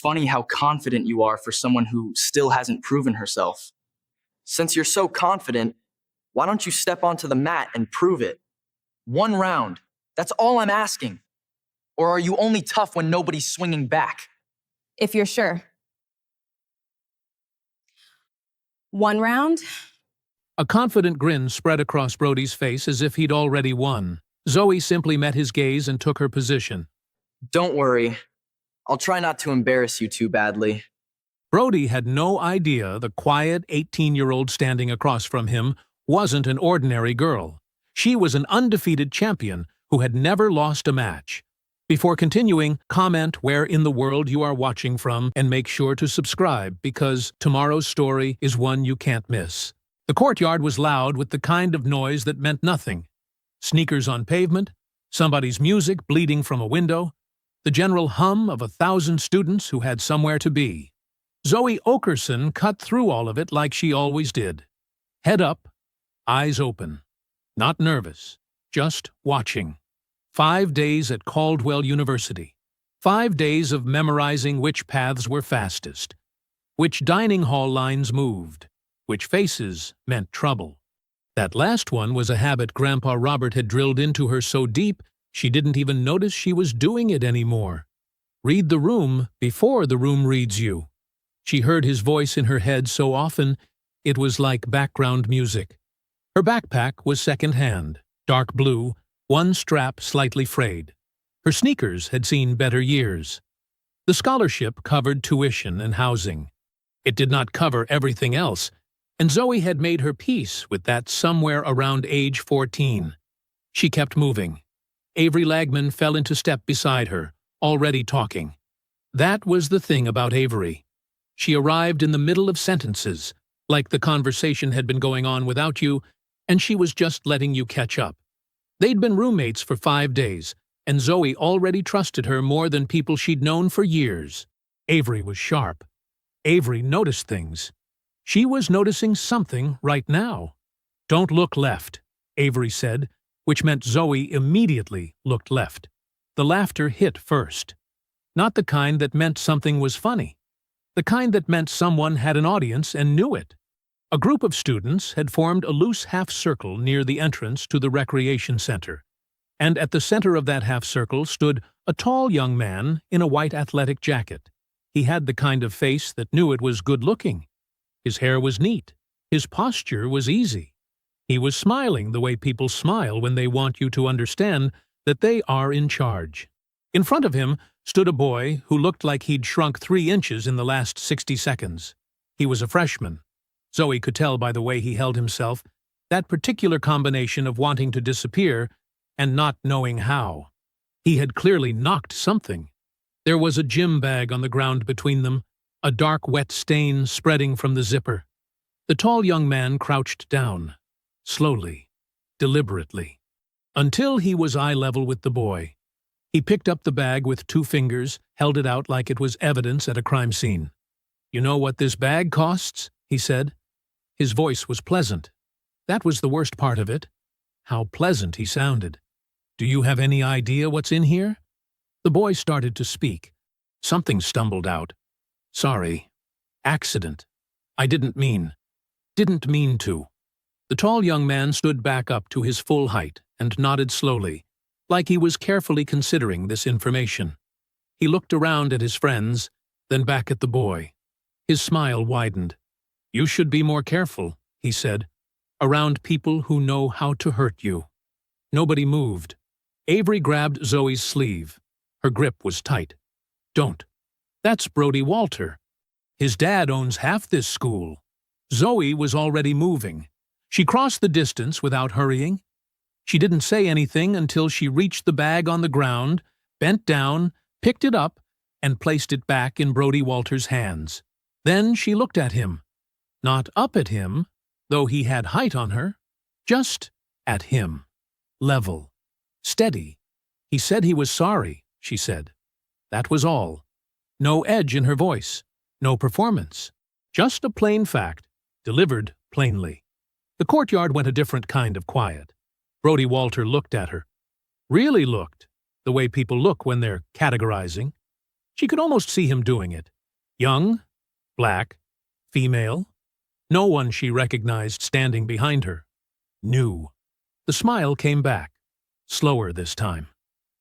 funny how confident you are for someone who still hasn't proven herself. Since you're so confident, why don't you step onto the mat and prove it? One round. That's all I'm asking. Or are you only tough when nobody's swinging back? If you're sure. One round? A confident grin spread across Brody's face as if he'd already won. Zoe simply met his gaze and took her position. Don't worry. I'll try not to embarrass you too badly. Brody had no idea the quiet 18-year-old standing across from him wasn't an ordinary girl. She was an undefeated champion who had never lost a match. Before continuing, comment where in the world you are watching from and make sure to subscribe because tomorrow's story is one you can't miss. The courtyard was loud with the kind of noise that meant nothing. Sneakers on pavement, somebody's music bleeding from a window, the general hum of 1,000 students who had somewhere to be. Zoe Okerson cut through all of it like she always did. Head up, eyes open. Not nervous, just watching. 5 days at Caldwell University. 5 days of memorizing which paths were fastest, which dining hall lines moved, which faces meant trouble. That last one was a habit Grandpa Robert had drilled into her so deep she didn't even notice she was doing it anymore. Read the room before the room reads you. She heard his voice in her head so often it was like background music. Her backpack was second-hand, dark blue, one strap slightly frayed. Her sneakers had seen better years. The scholarship covered tuition and housing. It did not cover everything else, and Zoe had made her peace with that somewhere around age 14. She kept moving. Avery Lagman fell into step beside her, already talking. That was the thing about Avery. She arrived in the middle of sentences, like the conversation had been going on without you, and she was just letting you catch up. They'd been roommates for 5 days, and Zoe already trusted her more than people she'd known for years. Avery was sharp. Avery noticed things. She was noticing something right now. "Don't look left," Avery said, which meant Zoe immediately looked left. The laughter hit first. Not the kind that meant something was funny. The kind that meant someone had an audience and knew it. A group of students had formed a loose half-circle near the entrance to the recreation center, and at the center of that half-circle stood a tall young man in a white athletic jacket. He had the kind of face that knew it was good-looking. His hair was neat. His posture was easy. He was smiling the way people smile when they want you to understand that they are in charge. In front of him stood a boy who looked like he'd shrunk 3 inches in the last 60 seconds. He was a freshman. Zoe could tell by the way he held himself, that particular combination of wanting to disappear and not knowing how. He had clearly knocked something. There was a gym bag on the ground between them, a dark wet stain spreading from the zipper. The tall young man crouched down, slowly, deliberately, until he was eye level with the boy. He picked up the bag with 2 fingers, held it out like it was evidence at a crime scene. "You know what this bag costs?" he said. His voice was pleasant. That was the worst part of it. How pleasant he sounded. "Do you have any idea what's in here?" The boy started to speak. Something stumbled out. "Sorry. Accident. I didn't mean to." The tall young man stood back up to his full height and nodded slowly, like he was carefully considering this information. He looked around at his friends, then back at the boy. His smile widened. "You should be more careful," he said, "around people who know how to hurt you." Nobody moved. Avery grabbed Zoe's sleeve. Her grip was tight. "Don't. That's Brody Walter. His dad owns half this school." Zoe was already moving. She crossed the distance without hurrying. She didn't say anything until she reached the bag on the ground, bent down, picked it up, and placed it back in Brody Walter's hands. Then she looked at him. Not up at him, though he had height on her. Just at him. Level. Steady. He said he was sorry, she said. That was all. No edge in her voice. No performance. Just a plain fact, delivered plainly. The courtyard went a different kind of quiet. Brody Walter looked at her. Really looked, the way people look when they're categorizing. She could almost see him doing it, Young, black, female. No one she recognized standing behind her. New. The smile came back, slower this time.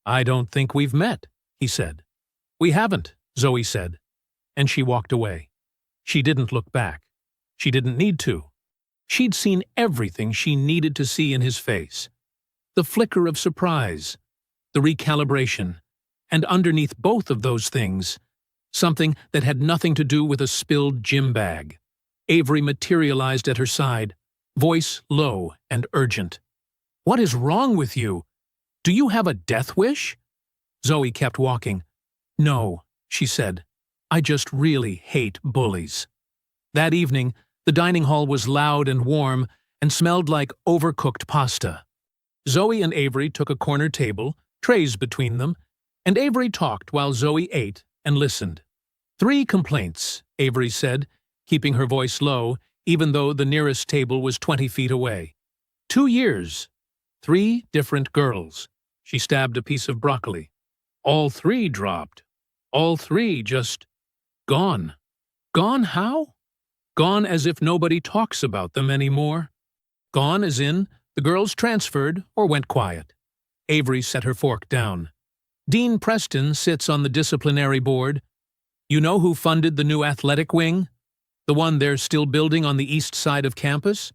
"I don't think we've met," he said. "We haven't," Zoe said, and she walked away. She didn't look back. She didn't need to. She'd seen everything she needed to see in his face. The flicker of surprise, the recalibration, and underneath both of those things, something that had nothing to do with a spilled gym bag. Avery materialized at her side, voice low and urgent. "What is wrong with you? Do you have a death wish?" Zoe kept walking. "No," she said. "I just really hate bullies." That evening, the dining hall was loud and warm and smelled like overcooked pasta. Zoe and Avery took a corner table, trays between them, and Avery talked while Zoe ate and listened. "3 complaints," Avery said, keeping her voice low, even though the nearest table was 20 feet away. 2 years. 3 different girls. She stabbed a piece of broccoli. All 3 dropped. All 3 just gone. Gone how? Gone as if nobody talks about them anymore. Gone as in the girls transferred or went quiet. Avery set her fork down. "Dean Preston sits on the disciplinary board. You know who funded the new athletic wing? The one they're still building on the east side of campus?"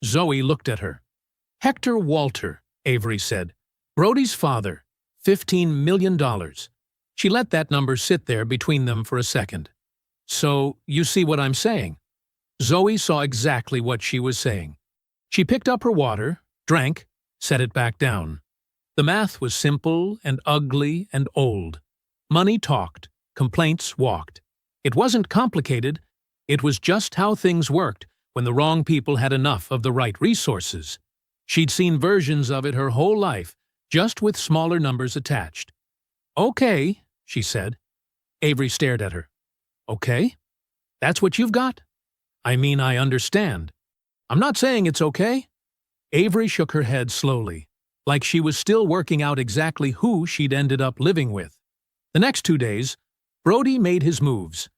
Zoe looked at her. "Hector Walter," Avery said. "Brody's father. $15 million. She let that number sit there between them for a second. "So, you see what I'm saying?" Zoe saw exactly what she was saying. She picked up her water, drank, set it back down. The math was simple and ugly and old. Money talked, complaints walked. It wasn't complicated. It was just how things worked when the wrong people had enough of the right resources. She'd seen versions of it her whole life, just with smaller numbers attached. "Okay," she said. Avery stared at her. "Okay? That's what you've got? I mean, I understand. I'm not saying it's okay." Avery shook her head slowly, like she was still working out exactly who she'd ended up living with. The next 2 days, Brody made his moves.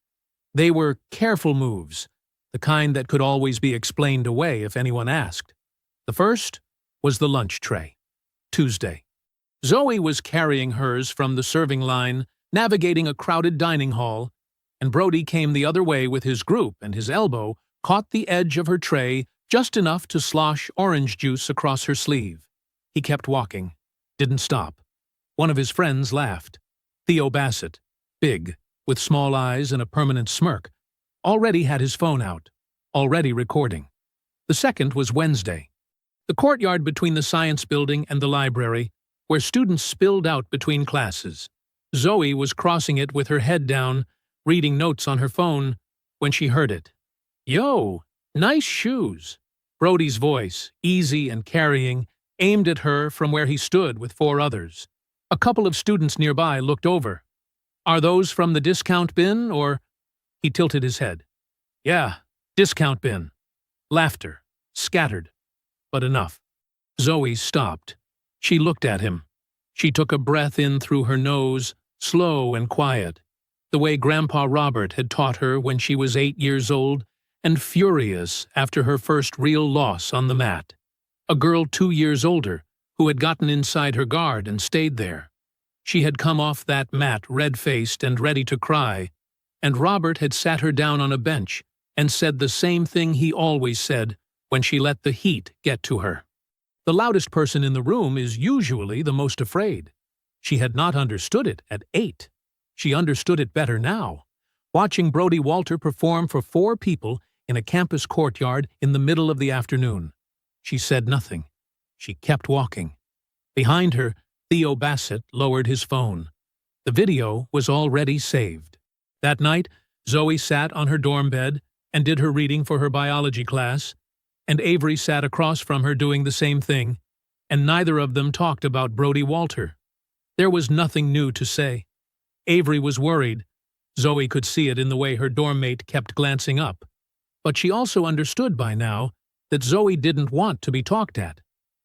They were careful moves, the kind that could always be explained away if anyone asked. The first was the lunch tray. Tuesday. Zoe was carrying hers from the serving line, navigating a crowded dining hall, and Brody came the other way with his group, and his elbow caught the edge of her tray just enough to slosh orange juice across her sleeve. He kept walking, didn't stop. One of his friends laughed. Theo Bassett, big, with small eyes and a permanent smirk, already had his phone out, already recording. The second was Wednesday. The courtyard between the science building and the library, where students spilled out between classes. Zoe was crossing it with her head down, reading notes on her phone, when she heard it. "Yo, nice shoes." Brody's voice, easy and carrying, aimed at her from where he stood with 4 others. A couple of students nearby looked over. "Are those from the discount bin, or—" He tilted his head. "Yeah, discount bin." Laughter, scattered, but enough. Zoe stopped. She looked at him. She took a breath in through her nose, slow and quiet, the way Grandpa Robert had taught her when she was 8 years old and furious after her first real loss on the mat. A girl 2 years older who had gotten inside her guard and stayed there. She had come off that mat red-faced and ready to cry, and Robert had sat her down on a bench and said the same thing he always said when she let the heat get to her. The loudest person in the room is usually the most afraid. She had not understood it at 8. She understood it better now, watching Brody Walter perform for 4 people in a campus courtyard in the middle of the afternoon. She said nothing. She kept walking. Behind her, Theo Bassett lowered his phone. The video was already saved. That night, Zoe sat on her dorm bed and did her reading for her biology class, and Avery sat across from her doing the same thing, and neither of them talked about Brody Walter. There was nothing new to say. Avery was worried. Zoe could see it in the way her dorm mate kept glancing up. But she also understood by now that Zoe didn't want to be talked at.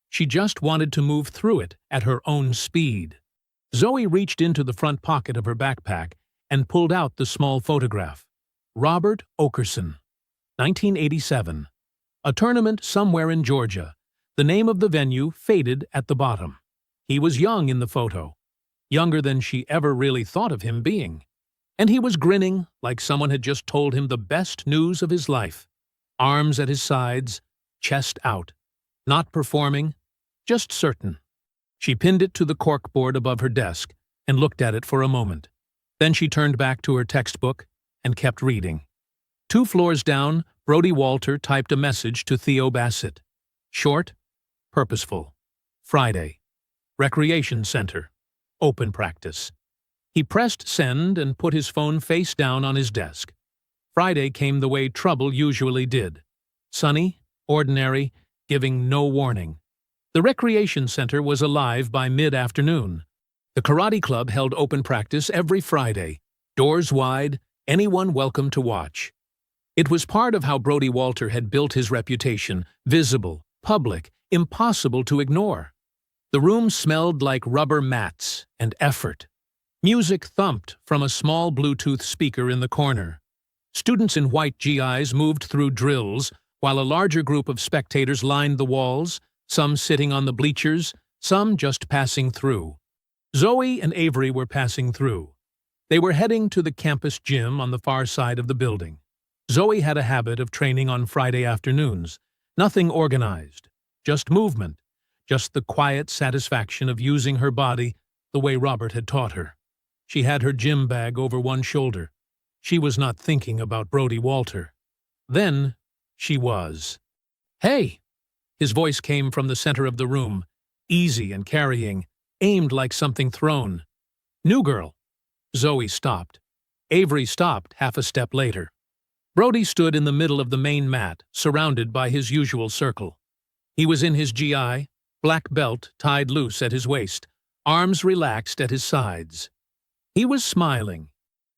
She just wanted to move through it at her own speed. Zoe reached into the front pocket of her backpack and pulled out the small photograph. Robert Okerson, 1987. A tournament somewhere in Georgia. The name of the venue faded at the bottom. He was young in the photo, younger than she ever really thought of him being. And he was grinning like someone had just told him the best news of his life. Arms at his sides, chest out. Not performing, just certain. She pinned it to the corkboard above her desk and looked at it for a moment. Then she turned back to her textbook and kept reading. 2 floors down, Brody Walter typed a message to Theo Bassett. Short, purposeful. Friday. Recreation Center. Open practice. He pressed send and put his phone face down on his desk. Friday came the way trouble usually did. Sunny, ordinary, giving no warning. The recreation center was alive by mid-afternoon. The karate club held open practice every Friday. Doors wide, anyone welcome to watch. It was part of how Brody Walter had built his reputation, visible, public, impossible to ignore. The room smelled like rubber mats and effort. Music thumped from a small Bluetooth speaker in the corner. Students in white GIs moved through drills, while a larger group of spectators lined the walls, some sitting on the bleachers, some just passing through. Zoe and Avery were passing through. They were heading to the campus gym on the far side of the building. Zoe had a habit of training on Friday afternoons. Nothing organized, just movement, just the quiet satisfaction of using her body the way Robert had taught her. She had her gym bag over one shoulder. She was not thinking about Brody Walter. Then she was. "Hey!" His voice came from the center of the room, easy and carrying, aimed like something thrown. "New girl." Zoe stopped. Avery stopped half a step later. Brody stood in the middle of the main mat, surrounded by his usual circle. He was in his GI, black belt tied loose at his waist, arms relaxed at his sides. He was smiling.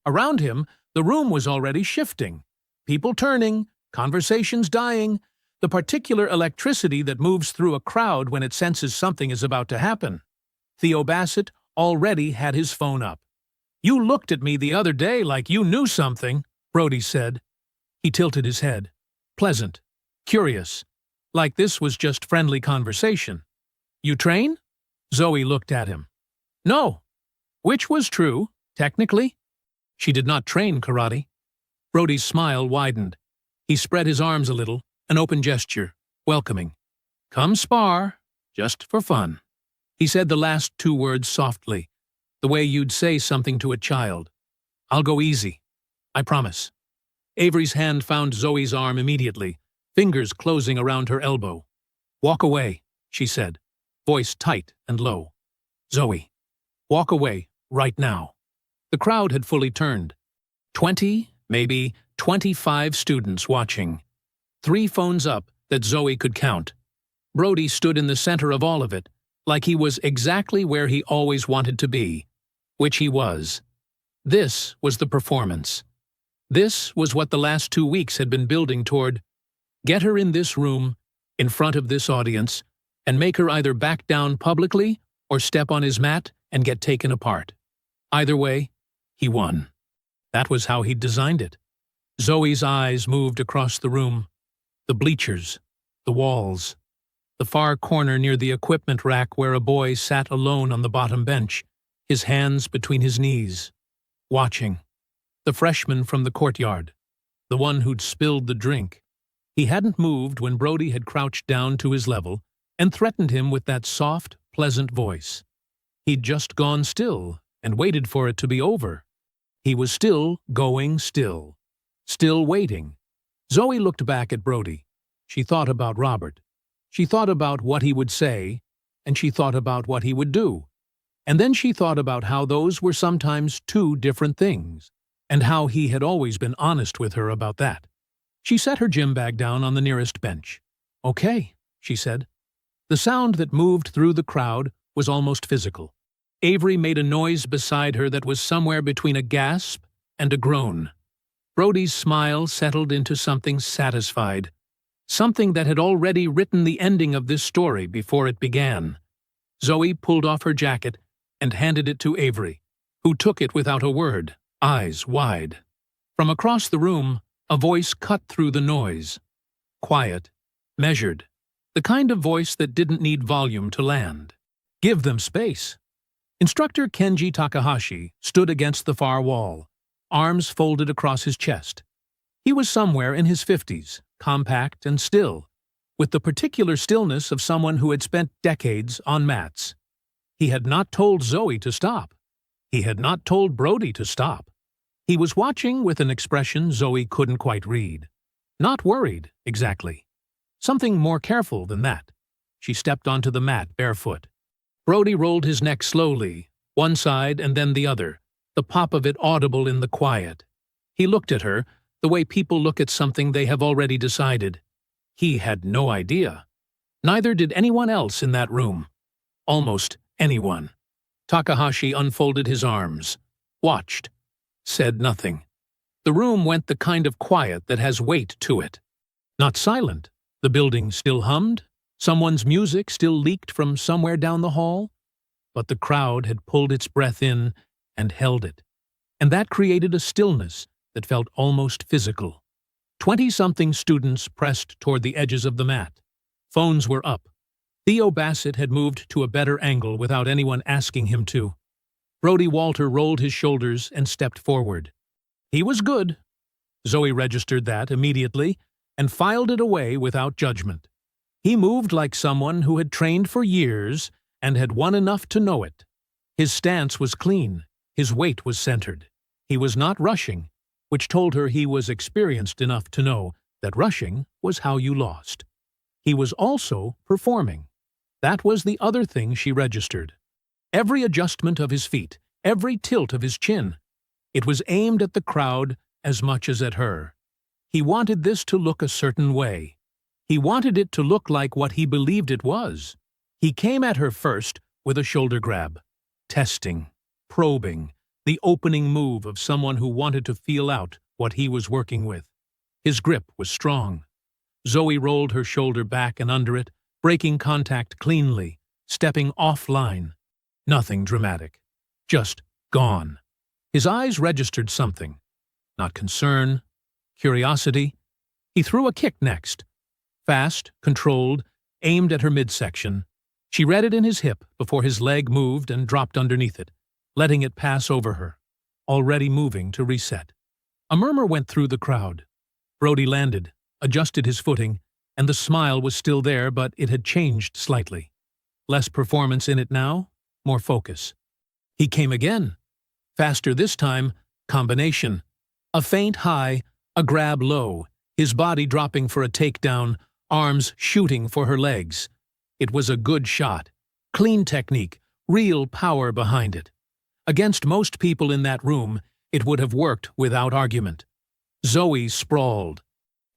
Around him, the room was already shifting. People turning, conversations dying, the particular electricity that moves through a crowd when it senses something is about to happen. Theo Bassett already had his phone up. "You looked at me the other day like you knew something," Brody said. He tilted his head. Pleasant. Curious. Like this was just friendly conversation. "You train?" Zoe looked at him. "No." Which was true, technically. She did not train karate. Brody's smile widened. He spread his arms a little, an open gesture, welcoming. "Come spar, just for fun." He said the last 2 words softly, the way you'd say something to a child. "I'll go easy. I promise." Avery's hand found Zoe's arm immediately, fingers closing around her elbow. "Walk away," she said, voice tight and low. "Zoe, walk away, right now." The crowd had fully turned. 20, maybe 25 students watching. 3 phones up that Zoe could count. Brody stood in the center of all of it, like he was exactly where he always wanted to be, which he was. This was the performance. This was what the last 2 weeks had been building toward. Get her in this room, in front of this audience, and make her either back down publicly or step on his mat and get taken apart. Either way, he won. That was how he'd designed it. Zoe's eyes moved across the room. The bleachers, the walls, the far corner near the equipment rack where a boy sat alone on the bottom bench, his hands between his knees, watching. The freshman from the courtyard, the one who'd spilled the drink. He hadn't moved when Brody had crouched down to his level and threatened him with that soft, pleasant voice. He'd just gone still and waited for it to be over. He was still going still waiting. Zoe looked back at Brody. She thought about Robert. She thought about what he would say, and she thought about what he would do. And then she thought about how those were sometimes 2 different things, and how he had always been honest with her about that. She set her gym bag down on the nearest bench. "Okay," she said. The sound that moved through the crowd was almost physical. Avery made a noise beside her that was somewhere between a gasp and a groan. Brody's smile settled into something satisfied, something that had already written the ending of this story before it began. Zoe pulled off her jacket and handed it to Avery, who took it without a word, eyes wide. From across the room, a voice cut through the noise. Quiet, measured, the kind of voice that didn't need volume to land. Give them space. Instructor Kenji Takahashi stood against the far wall, arms folded across his chest. He was somewhere in his 50s, compact and still, with the particular stillness of someone who had spent decades on mats. He had not told Zoe to stop. He had not told Brody to stop. He was watching with an expression Zoe couldn't quite read. Not worried, exactly. Something more careful than that. She stepped onto the mat barefoot. Brody rolled his neck slowly, one side and then the other, the pop of it audible in the quiet. He looked at her, the way people look at something they have already decided. He had no idea. Neither did anyone else in that room. Almost anyone. Takahashi unfolded his arms, watched, said nothing. The room went the kind of quiet that has weight to it. Not silent. The building still hummed. Someone's music still leaked from somewhere down the hall. But the crowd had pulled its breath in and held it. And that created a stillness that felt almost physical. 20-something students pressed toward the edges of the mat. Phones were up. Theo Bassett had moved to a better angle without anyone asking him to. Brody Walter rolled his shoulders and stepped forward. He was good. Zoe registered that immediately and filed it away without judgment. He moved like someone who had trained for years and had won enough to know it. His stance was clean. His weight was centered. He was not rushing, which told her he was experienced enough to know that rushing was how you lost. He was also performing. That was the other thing she registered. Every adjustment of his feet, every tilt of his chin. It was aimed at the crowd as much as at her. He wanted this to look a certain way. He wanted it to look like what he believed it was. He came at her first with a shoulder grab. Testing, probing, the opening move of someone who wanted to feel out what he was working with. His grip was strong. Zoe rolled her shoulder back and under it, breaking contact cleanly, stepping offline. Nothing dramatic. Just gone. His eyes registered something. Not concern, curiosity. He threw a kick next. Fast, controlled, aimed at her midsection. She read it in his hip before his leg moved and dropped underneath it, letting it pass over her, already moving to reset. A murmur went through the crowd. Brody landed, adjusted his footing, and the smile was still there, but it had changed slightly. Less performance in it now, more focus. He came again. Faster this time, combination. A feint high, a grab low, his body dropping for a takedown, arms shooting for her legs. It was a good shot. Clean technique, real power behind it. Against most people in that room, it would have worked without argument. Zoe sprawled.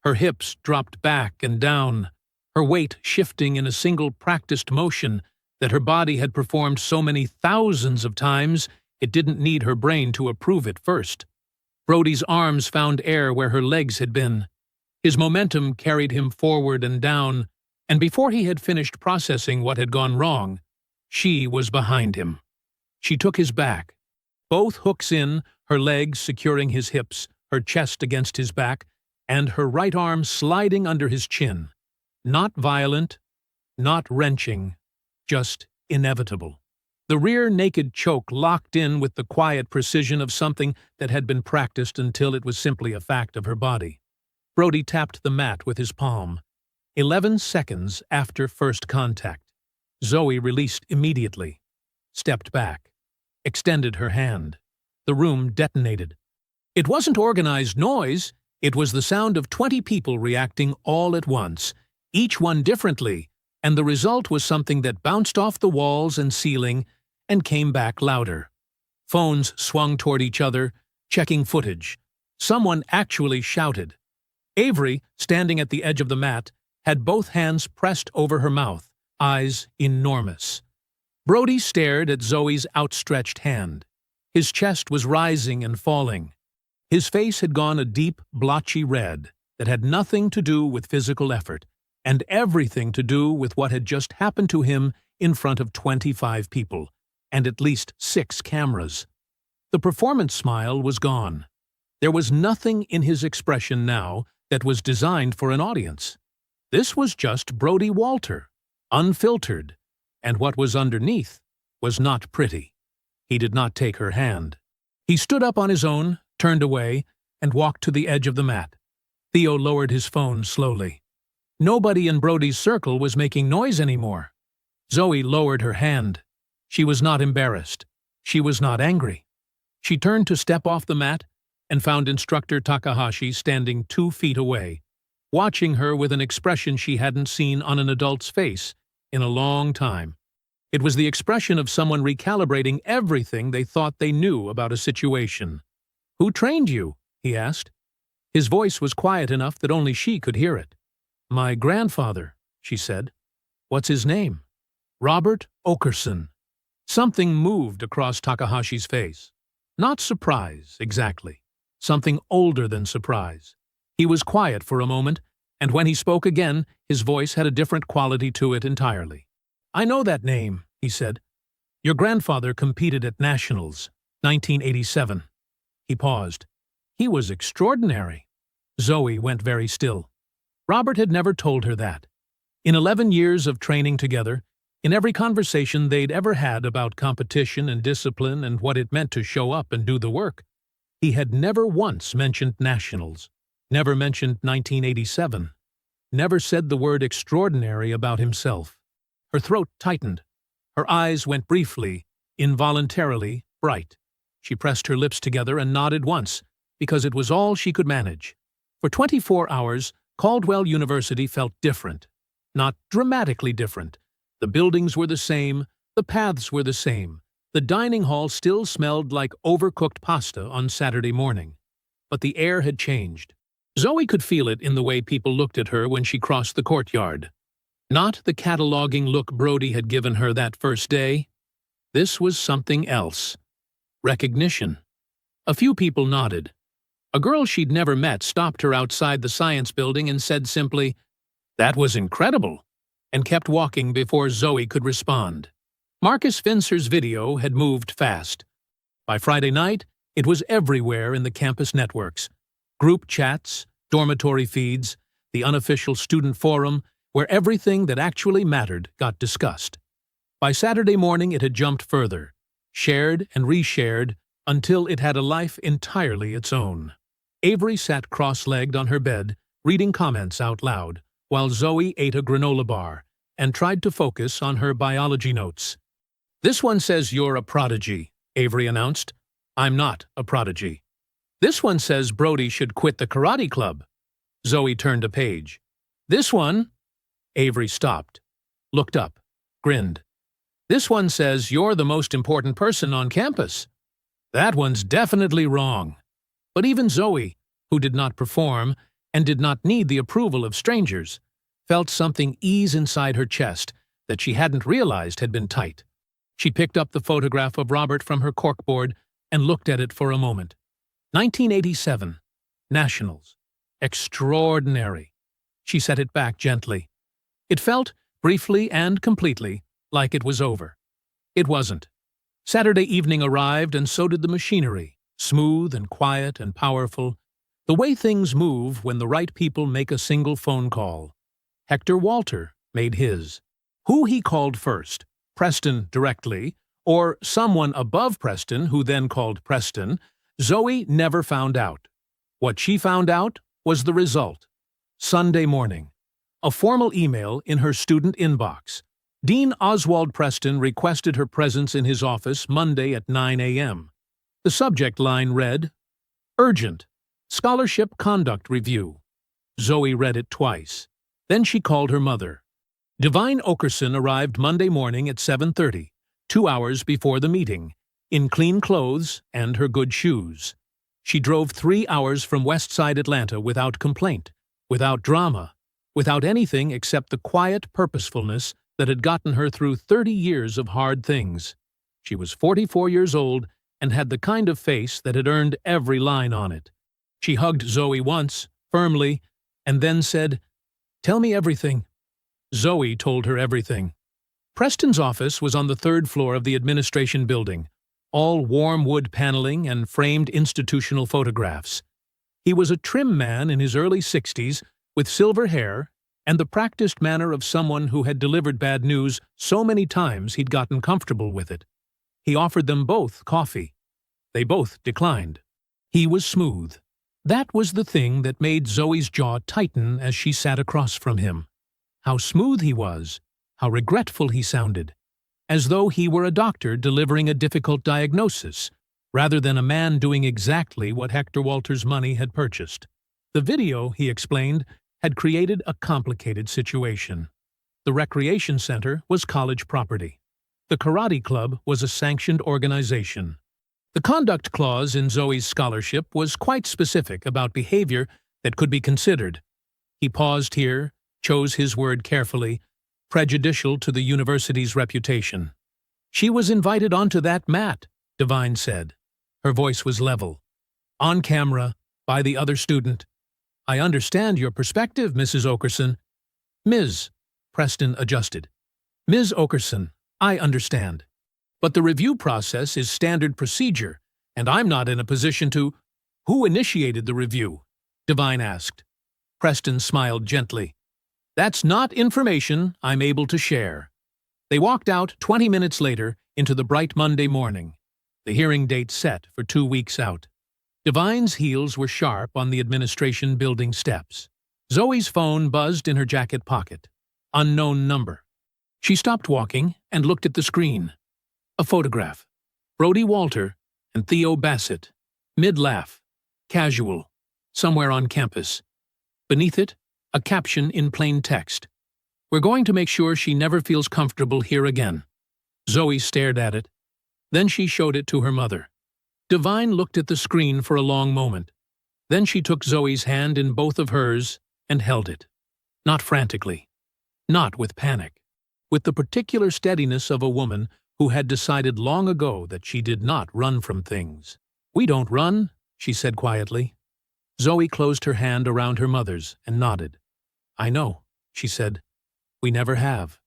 Her hips dropped back and down, her weight shifting in a single practiced motion that her body had performed so many thousands of times it didn't need her brain to approve it first. Brody's arms found air where her legs had been. His momentum carried him forward and down, and before he had finished processing what had gone wrong, she was behind him. She took his back, both hooks in, her legs securing his hips, her chest against his back, and her right arm sliding under his chin. Not violent, not wrenching, just inevitable. The rear naked choke locked in with the quiet precision of something that had been practiced until it was simply a fact of her body. Brody tapped the mat with his palm. 11 seconds after first contact. Zoe released immediately, stepped back, extended her hand. The room detonated. It wasn't organized noise. It was the sound of 20 people reacting all at once, each one differently, and the result was something that bounced off the walls and ceiling and came back louder. Phones swung toward each other, checking footage. Someone actually shouted. Avery, standing at the edge of the mat, had both hands pressed over her mouth, eyes enormous. Brody stared at Zoe's outstretched hand. His chest was rising and falling. His face had gone a deep, blotchy red that had nothing to do with physical effort and everything to do with what had just happened to him in front of 25 people and at least 6 cameras. The performance smile was gone. There was nothing in his expression now that was designed for an audience. This was just Brody Walter, unfiltered, and what was underneath was not pretty. He did not take her hand. He stood up on his own, turned away, and walked to the edge of the mat. Theo lowered his phone slowly. Nobody in Brody's circle was making noise anymore. Zoe lowered her hand. She was not embarrassed. She was not angry. She turned to step off the mat and found instructor Takahashi standing 2 feet away, watching her with an expression she hadn't seen on an adult's face in a long time. It was the expression of someone recalibrating everything they thought they knew about a situation. "Who trained you?" he asked. His voice was quiet enough that only she could hear it. "My grandfather," she said. "What's his name?" "Robert Okerson." Something moved across Takahashi's face. Not surprise, exactly. Something older than surprise. He was quiet for a moment, and when he spoke again, his voice had a different quality to it entirely. "I know that name," he said. "Your grandfather competed at Nationals, 1987. He paused. "He was extraordinary." Zoe went very still. Robert had never told her that. In 11 years of training together, in every conversation they'd ever had about competition and discipline and what it meant to show up and do the work, he had never once mentioned Nationals, never mentioned 1987, never said the word extraordinary about himself. Her throat tightened. Her eyes went briefly, involuntarily, bright. She pressed her lips together and nodded once, because it was all she could manage. For 24 hours, Caldwell University felt different. Not dramatically different. The buildings were the same, the paths were the same. The dining hall still smelled like overcooked pasta on Saturday morning. But the air had changed. Zoe could feel it in the way people looked at her when she crossed the courtyard. Not the cataloging look Brody had given her that first day. This was something else. Recognition. A few people nodded. A girl she'd never met stopped her outside the science building and said simply, "That was incredible," and kept walking before Zoe could respond. Marcus Finser's video had moved fast. By Friday night, it was everywhere in the campus networks. Group chats, dormitory feeds, the unofficial student forum, where everything that actually mattered got discussed. By Saturday morning it had jumped further, shared and reshared, until it had a life entirely its own. Avery sat cross-legged on her bed, reading comments out loud, while Zoe ate a granola bar and tried to focus on her biology notes. "This one says you're a prodigy," Avery announced. "I'm not a prodigy." "This one says Brody should quit the karate club." Zoe turned a page. "This one—" Avery stopped, looked up, grinned. "This one says you're the most important person on campus." "That one's definitely wrong." But even Zoe, who did not perform and did not need the approval of strangers, felt something ease inside her chest that she hadn't realized had been tight. She picked up the photograph of Robert from her corkboard and looked at it for a moment. 1987. Nationals. Extraordinary. She set it back gently. It felt, briefly and completely, like it was over. It wasn't. Saturday evening arrived, and so did the machinery, smooth and quiet and powerful, the way things move when the right people make a single phone call. Hector Walter made his. Who he called first, Preston directly, or someone above Preston who then called Preston, Zoe never found out. What she found out was the result. Sunday morning. A formal email in her student inbox. Dean Oswald Preston requested her presence in his office Monday at 9 a.m. The subject line read, "Urgent. Scholarship Conduct Review." Zoe read it twice. Then she called her mother. Divine Okerson arrived Monday morning at 7:30, 2 hours before the meeting, in clean clothes and her good shoes. She drove 3 hours from West Side Atlanta without complaint, without drama, without anything except the quiet purposefulness that had gotten her through 30 years of hard things. She was 44 years old and had the kind of face that had earned every line on it. She hugged Zoe once, firmly, and then said, "Tell me everything." Zoe told her everything. Preston's office was on the 3rd floor of the administration building, all warm wood paneling and framed institutional photographs. He was a trim man in his early 60s with silver hair and the practiced manner of someone who had delivered bad news so many times he'd gotten comfortable with it. He offered them both coffee. They both declined. He was smooth. That was the thing that made Zoe's jaw tighten as she sat across from him. How smooth he was, how regretful he sounded, as though he were a doctor delivering a difficult diagnosis, rather than a man doing exactly what Hector Walters' money had purchased. The video, he explained, had created a complicated situation. The recreation center was college property. The karate club was a sanctioned organization. The conduct clause in Zoe's scholarship was quite specific about behavior that could be considered. He paused here, chose his word carefully, prejudicial to the university's reputation. She was invited onto that mat, Devine said. Her voice was level. On camera, by the other student. I understand your perspective, Mrs. Okerson. Ms. Preston adjusted. Ms. Okerson, I understand. But the review process is standard procedure, and I'm not in a position to— Who initiated the review? Devine asked. Preston smiled gently. That's not information I'm able to share. They walked out 20 minutes later into the bright Monday morning, the hearing date set for 2 weeks out. Devine's heels were sharp on the administration building steps. Zoe's phone buzzed in her jacket pocket. Unknown number. She stopped walking and looked at the screen. A photograph. Brody Walter and Theo Bassett. Mid-laugh. Casual. Somewhere on campus. Beneath it, a caption in plain text. We're going to make sure she never feels comfortable here again. Zoe stared at it. Then she showed it to her mother. Devine looked at the screen for a long moment. Then she took Zoe's hand in both of hers and held it. Not frantically. Not with panic. With the particular steadiness of a woman who had decided long ago that she did not run from things. We don't run, she said quietly. Zoe closed her hand around her mother's and nodded. I know, she said. We never have.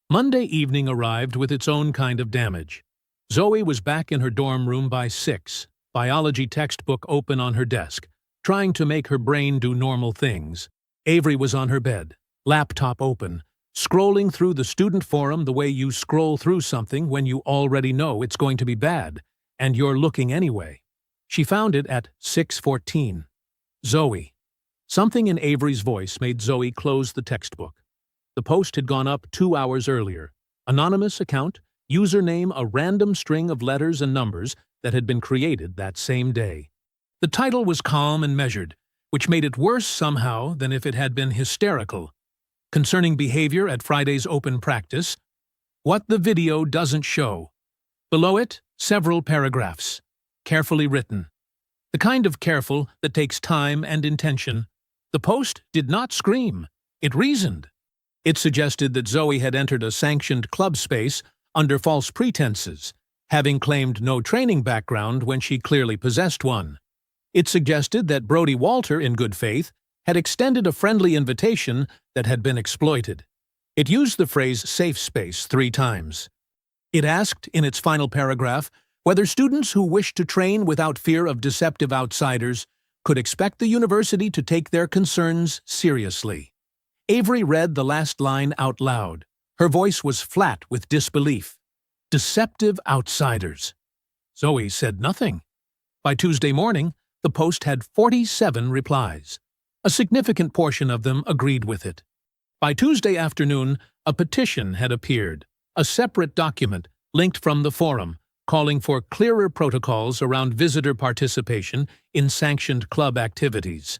Monday evening arrived with its own kind of damage. Zoe was back in her dorm room by 6, biology textbook open on her desk, trying to make her brain do normal things. Avery was on her bed, laptop open, scrolling through the student forum the way you scroll through something when you already know it's going to be bad, and you're looking anyway. She found it at 6:14. Zoe. Something in Avery's voice made Zoe close the textbook. The post had gone up 2 hours earlier. Anonymous account, username a random string of letters and numbers that had been created that same day. The title was calm and measured, which made it worse somehow than if it had been hysterical. Concerning behavior at Friday's open practice, what the video doesn't show. Below it, several paragraphs, carefully written. The kind of careful that takes time and intention. The post did not scream. It reasoned. It suggested that Zoe had entered a sanctioned club space under false pretenses, having claimed no training background when she clearly possessed one. It suggested that Brody Walter, in good faith, had extended a friendly invitation that had been exploited. It used the phrase safe space 3 times. It asked, in its final paragraph, whether students who wished to train without fear of deceptive outsiders could expect the university to take their concerns seriously. Avery read the last line out loud. Her voice was flat with disbelief. Deceptive outsiders. Zoe said nothing. By Tuesday morning, the post had 47 replies. A significant portion of them agreed with it. By Tuesday afternoon, a petition had appeared, a separate document linked from the forum, calling for clearer protocols around visitor participation in sanctioned club activities.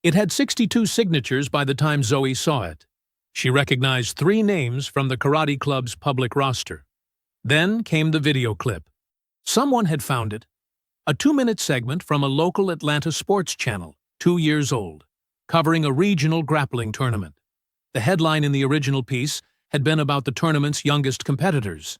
It had 62 signatures by the time Zoe saw it. She recognized 3 names from the karate club's public roster. Then came the video clip. Someone had found it. A 2-minute segment from a local Atlanta sports channel, 2 years old, covering a regional grappling tournament. The headline in the original piece had been about the tournament's youngest competitors.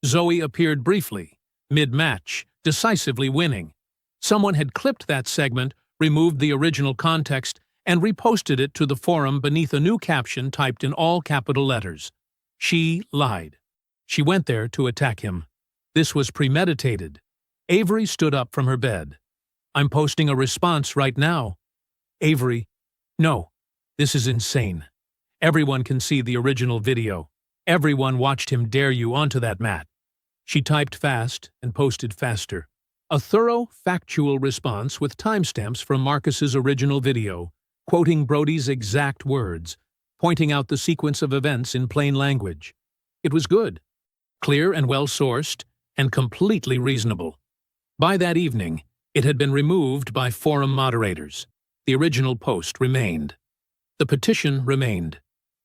Zoe appeared briefly, mid-match, decisively winning. Someone had clipped that segment, removed the original context, and reposted it to the forum beneath a new caption typed in all capital letters. She lied. She went there to attack him. This was premeditated. Avery stood up from her bed. I'm posting a response right now. Avery, no, this is insane. Everyone can see the original video. Everyone watched him dare you onto that mat. She typed fast and posted faster. A thorough, factual response with timestamps from Marcus's original video, quoting Brody's exact words, pointing out the sequence of events in plain language. It was good, clear and well-sourced, and completely reasonable. By that evening, it had been removed by forum moderators. The original post remained. The petition remained.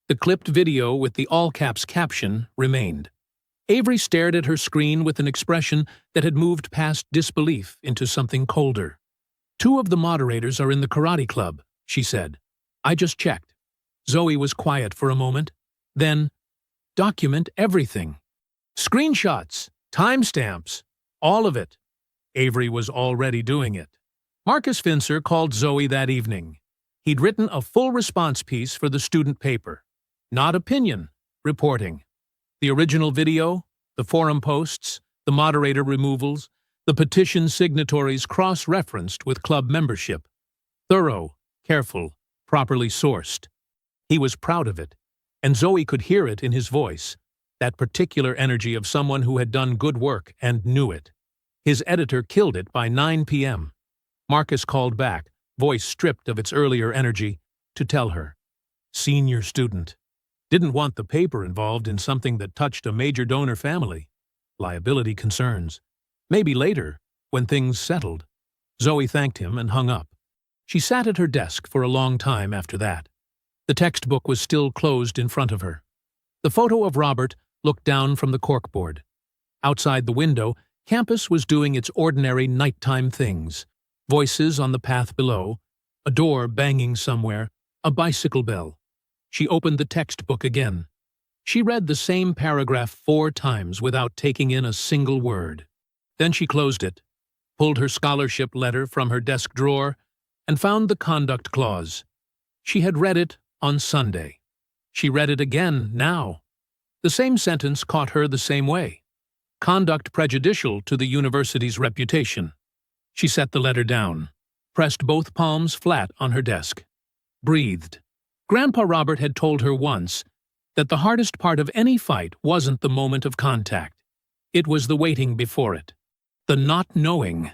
The clipped video with the all-caps caption remained. Avery stared at her screen with an expression that had moved past disbelief into something colder. 2 of the moderators are in the karate club, she said. I just checked. Zoe was quiet for a moment. Then, document everything. Screenshots, timestamps, all of it. Avery was already doing it. Marcus Fincer called Zoe that evening. He'd written a full response piece for the student paper. Not opinion, reporting. The original video, the forum posts, the moderator removals, the petition signatories cross-referenced with club membership. Thorough, careful, properly sourced. He was proud of it, and Zoe could hear it in his voice, that particular energy of someone who had done good work and knew it. His editor killed it by 9 p.m. Marcus called back, voice stripped of its earlier energy, to tell her. Senior student. Didn't want the paper involved in something that touched a major donor family. Liability concerns. Maybe later, when things settled. Zoe thanked him and hung up. She sat at her desk for a long time after that. The textbook was still closed in front of her. The photo of Robert looked down from the corkboard. Outside the window, campus was doing its ordinary nighttime things. Voices on the path below, a door banging somewhere, a bicycle bell. She opened the textbook again. She read the same paragraph 4 times without taking in a single word. Then she closed it, pulled her scholarship letter from her desk drawer, and found the conduct clause. She had read it on Sunday. She read it again now. The same sentence caught her the same way. Conduct prejudicial to the university's reputation. She set the letter down, pressed both palms flat on her desk, breathed. Grandpa Robert had told her once that the hardest part of any fight wasn't the moment of contact. It was the waiting before it. The not knowing.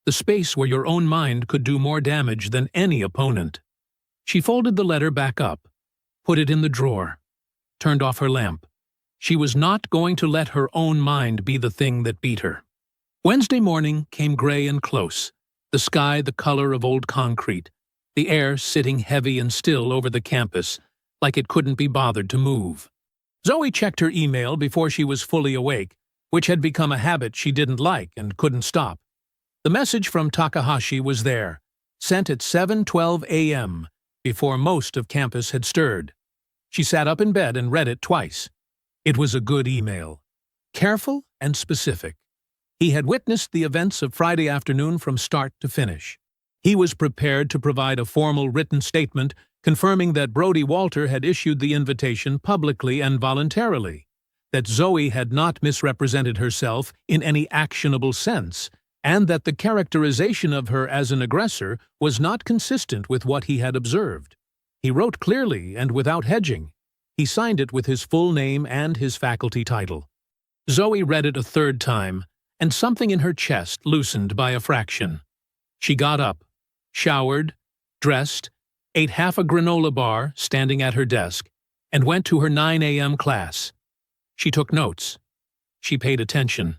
The space where your own mind could do more damage than any opponent. She folded the letter back up, put it in the drawer, turned off her lamp. She was not going to let her own mind be the thing that beat her. Wednesday morning came gray and close, the sky the color of old concrete, the air sitting heavy and still over the campus, like it couldn't be bothered to move. Zoe checked her email before she was fully awake, which had become a habit she didn't like and couldn't stop. The message from Takahashi was there, sent at 7:12 a.m., before most of campus had stirred. She sat up in bed and read it twice. It was a good email. Careful and specific. He had witnessed the events of Friday afternoon from start to finish. He was prepared to provide a formal written statement confirming that Brody Walter had issued the invitation publicly and voluntarily, that Zoe had not misrepresented herself in any actionable sense, and that the characterization of her as an aggressor was not consistent with what he had observed. He wrote clearly and without hedging. He signed it with his full name and his faculty title. Zoe read it a third time, and something in her chest loosened by a fraction. She got up, showered, dressed, ate half a granola bar standing at her desk, and went to her 9 a.m. class. She took notes. She paid attention.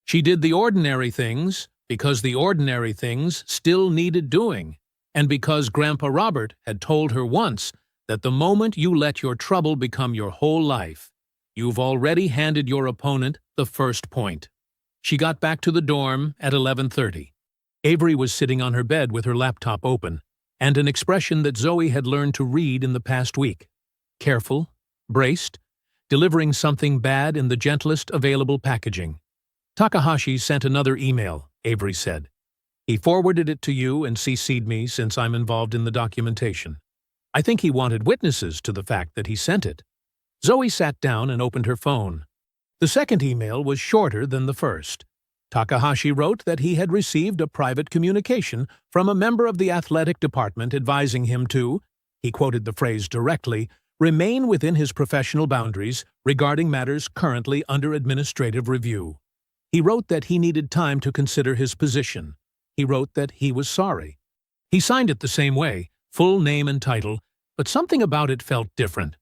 She did the ordinary things because the ordinary things still needed doing, and because Grandpa Robert had told her once that the moment you let your trouble become your whole life, you've already handed your opponent the first point. She got back to the dorm at 11:30. Avery was sitting on her bed with her laptop open, and an expression that Zoe had learned to read in the past week. Careful, braced, delivering something bad in the gentlest available packaging. Takahashi sent another email, Avery said. He forwarded it to you and CC'd me since I'm involved in the documentation. I think he wanted witnesses to the fact that he sent it. Zoe sat down and opened her phone. The second email was shorter than the first. Takahashi wrote that he had received a private communication from a member of the athletic department advising him to, he quoted the phrase directly, remain within his professional boundaries regarding matters currently under administrative review. He wrote that he needed time to consider his position. He wrote that he was sorry. He signed it the same way, full name and title, but something about it felt different.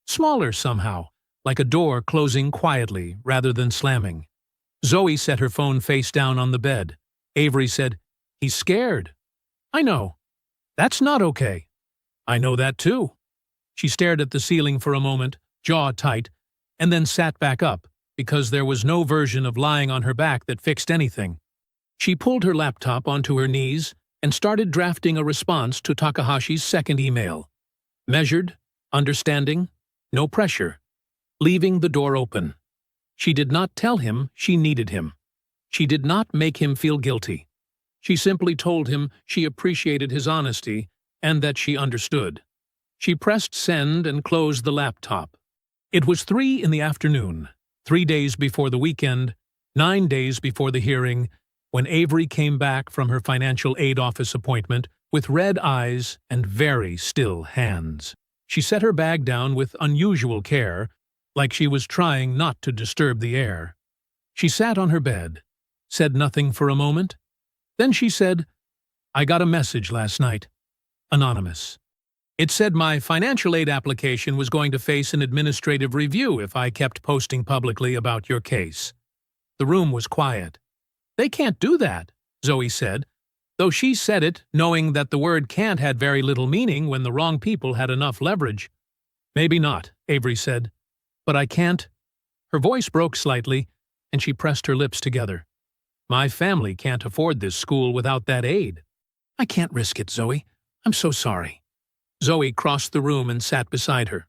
Smaller somehow, like a door closing quietly rather than slamming. Zoe set her phone face down on the bed. Avery said, "He's scared." "I know. That's not okay." "I know that too." She stared at the ceiling for a moment, jaw tight, and then sat back up, because there was no version of lying on her back that fixed anything. She pulled her laptop onto her knees and started drafting a response to Takahashi's second email. Measured, understanding, no pressure, leaving the door open. She did not tell him she needed him. She did not make him feel guilty. She simply told him she appreciated his honesty and that she understood. She pressed send and closed the laptop. It was 3 in the afternoon, 3 days before the weekend, 9 days before the hearing, when Avery came back from her financial aid office appointment with red eyes and very still hands. She set her bag down with unusual care, like she was trying not to disturb the air. She sat on her bed, said nothing for a moment. Then she said, "I got a message last night. Anonymous. It said my financial aid application was going to face an administrative review if I kept posting publicly about your case." The room was quiet. "They can't do that," Zoe said, though she said it knowing that the word "can't" had very little meaning when the wrong people had enough leverage. "Maybe not," Avery said. "But I can't." Her voice broke slightly, and she pressed her lips together. "My family can't afford this school without that aid." "I can't risk it, Zoe. I'm so sorry." Zoe crossed the room and sat beside her.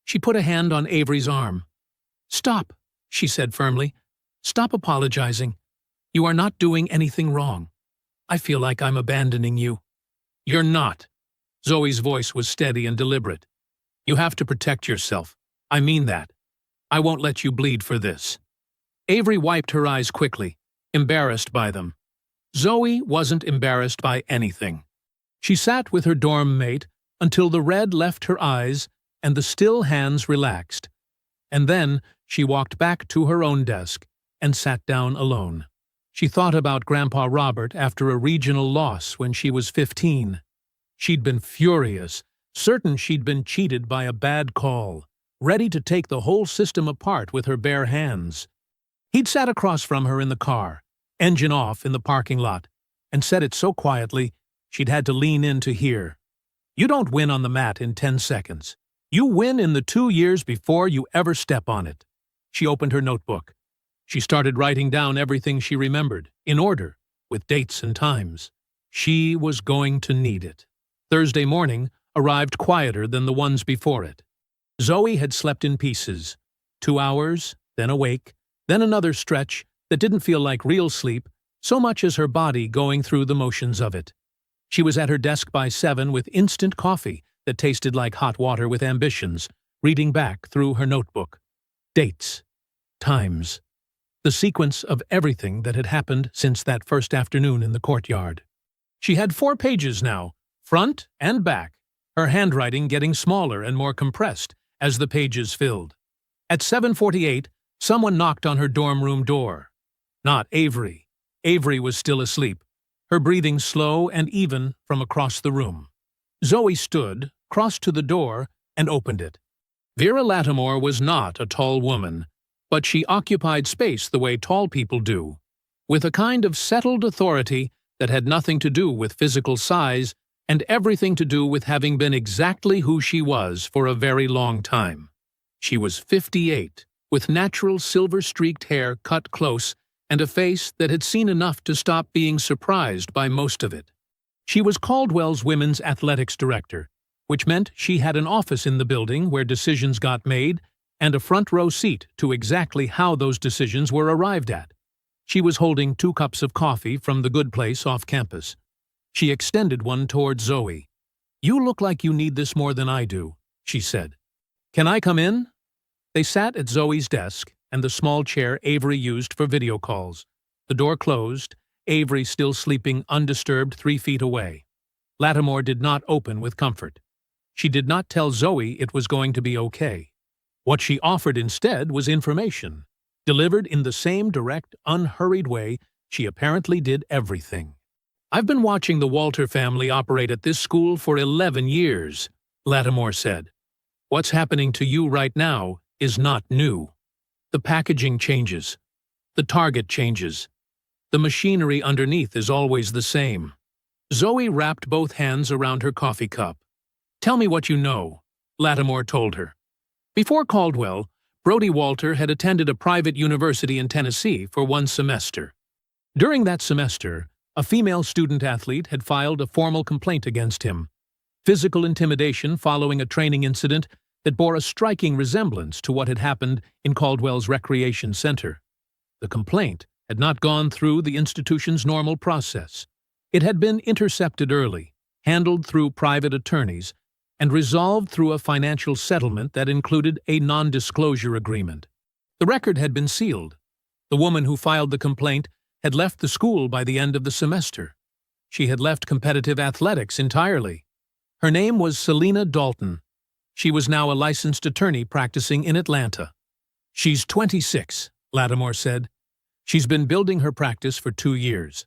She put a hand on Avery's arm. "Stop," she said firmly. "Stop apologizing. You are not doing anything wrong. I feel like I'm abandoning you." "You're not." Zoe's voice was steady and deliberate. "You have to protect yourself. I mean that. I won't let you bleed for this." Avery wiped her eyes quickly, embarrassed by them. Zoe wasn't embarrassed by anything. She sat with her dorm mate until the red left her eyes and the still hands relaxed. And then she walked back to her own desk and sat down alone. She thought about Grandpa Robert after a regional loss when she was 15. She'd been furious, certain she'd been cheated by a bad call, ready to take the whole system apart with her bare hands. He'd sat across from her in the car, engine off in the parking lot, and said it so quietly she'd had to lean in to hear. "You don't win on the mat in 10 seconds. You win in the 2 years before you ever step on it." She opened her notebook. She started writing down everything she remembered, in order, with dates and times. She was going to need it. Thursday morning arrived quieter than the ones before it. Zoe had slept in pieces. 2 hours, then awake, then another stretch that didn't feel like real sleep, so much as her body going through the motions of it. She was at her desk by 7 with instant coffee that tasted like hot water with ambitions, reading back through her notebook. Dates. Times. The sequence of everything that had happened since that first afternoon in the courtyard. She had 4 pages now, front and back, her handwriting getting smaller and more compressed as the pages filled. At 7:48, someone knocked on her dorm room door. Not Avery. Avery was still asleep, her breathing slow and even from across the room. Zoe stood, crossed to the door, and opened it. Vera Lattimore was not a tall woman, but she occupied space the way tall people do, with a kind of settled authority that had nothing to do with physical size and everything to do with having been exactly who she was for a very long time. She was 58, with natural silver-streaked hair cut close and a face that had seen enough to stop being surprised by most of it. She was Caldwell's women's athletics director, which meant she had an office in the building where decisions got made and a front-row seat to exactly how those decisions were arrived at. She was holding 2 cups of coffee from the good place off campus. She extended one toward Zoe. "You look like you need this more than I do," she said. "Can I come in?" They sat at Zoe's desk and the small chair Avery used for video calls. The door closed, Avery still sleeping undisturbed 3 feet away. Lattimore did not open with comfort. She did not tell Zoe it was going to be okay. What she offered instead was information, delivered in the same direct, unhurried way she apparently did everything. "I've been watching the Walter family operate at this school for 11 years, Lattimore said. What's happening to you right now is not new. The packaging changes. The target changes. The machinery underneath is always the same. Zoe wrapped both hands around her coffee cup. "Tell me what you know," Lattimore told her. Before Caldwell, Brody Walter had attended a private university in Tennessee for 1 semester. During that semester, a female student-athlete had filed a formal complaint against him. Physical intimidation following a training incident that bore a striking resemblance to what had happened in Caldwell's recreation center. The complaint had not gone through the institution's normal process. It had been intercepted early, handled through private attorneys, and resolved through a financial settlement that included a non-disclosure agreement. The record had been sealed. The woman who filed the complaint had left the school by the end of the semester. She had left competitive athletics entirely. Her name was Selena Dalton. She was now a licensed attorney practicing in Atlanta. "She's 26, Lattimore said. "She's been building her practice for 2 years.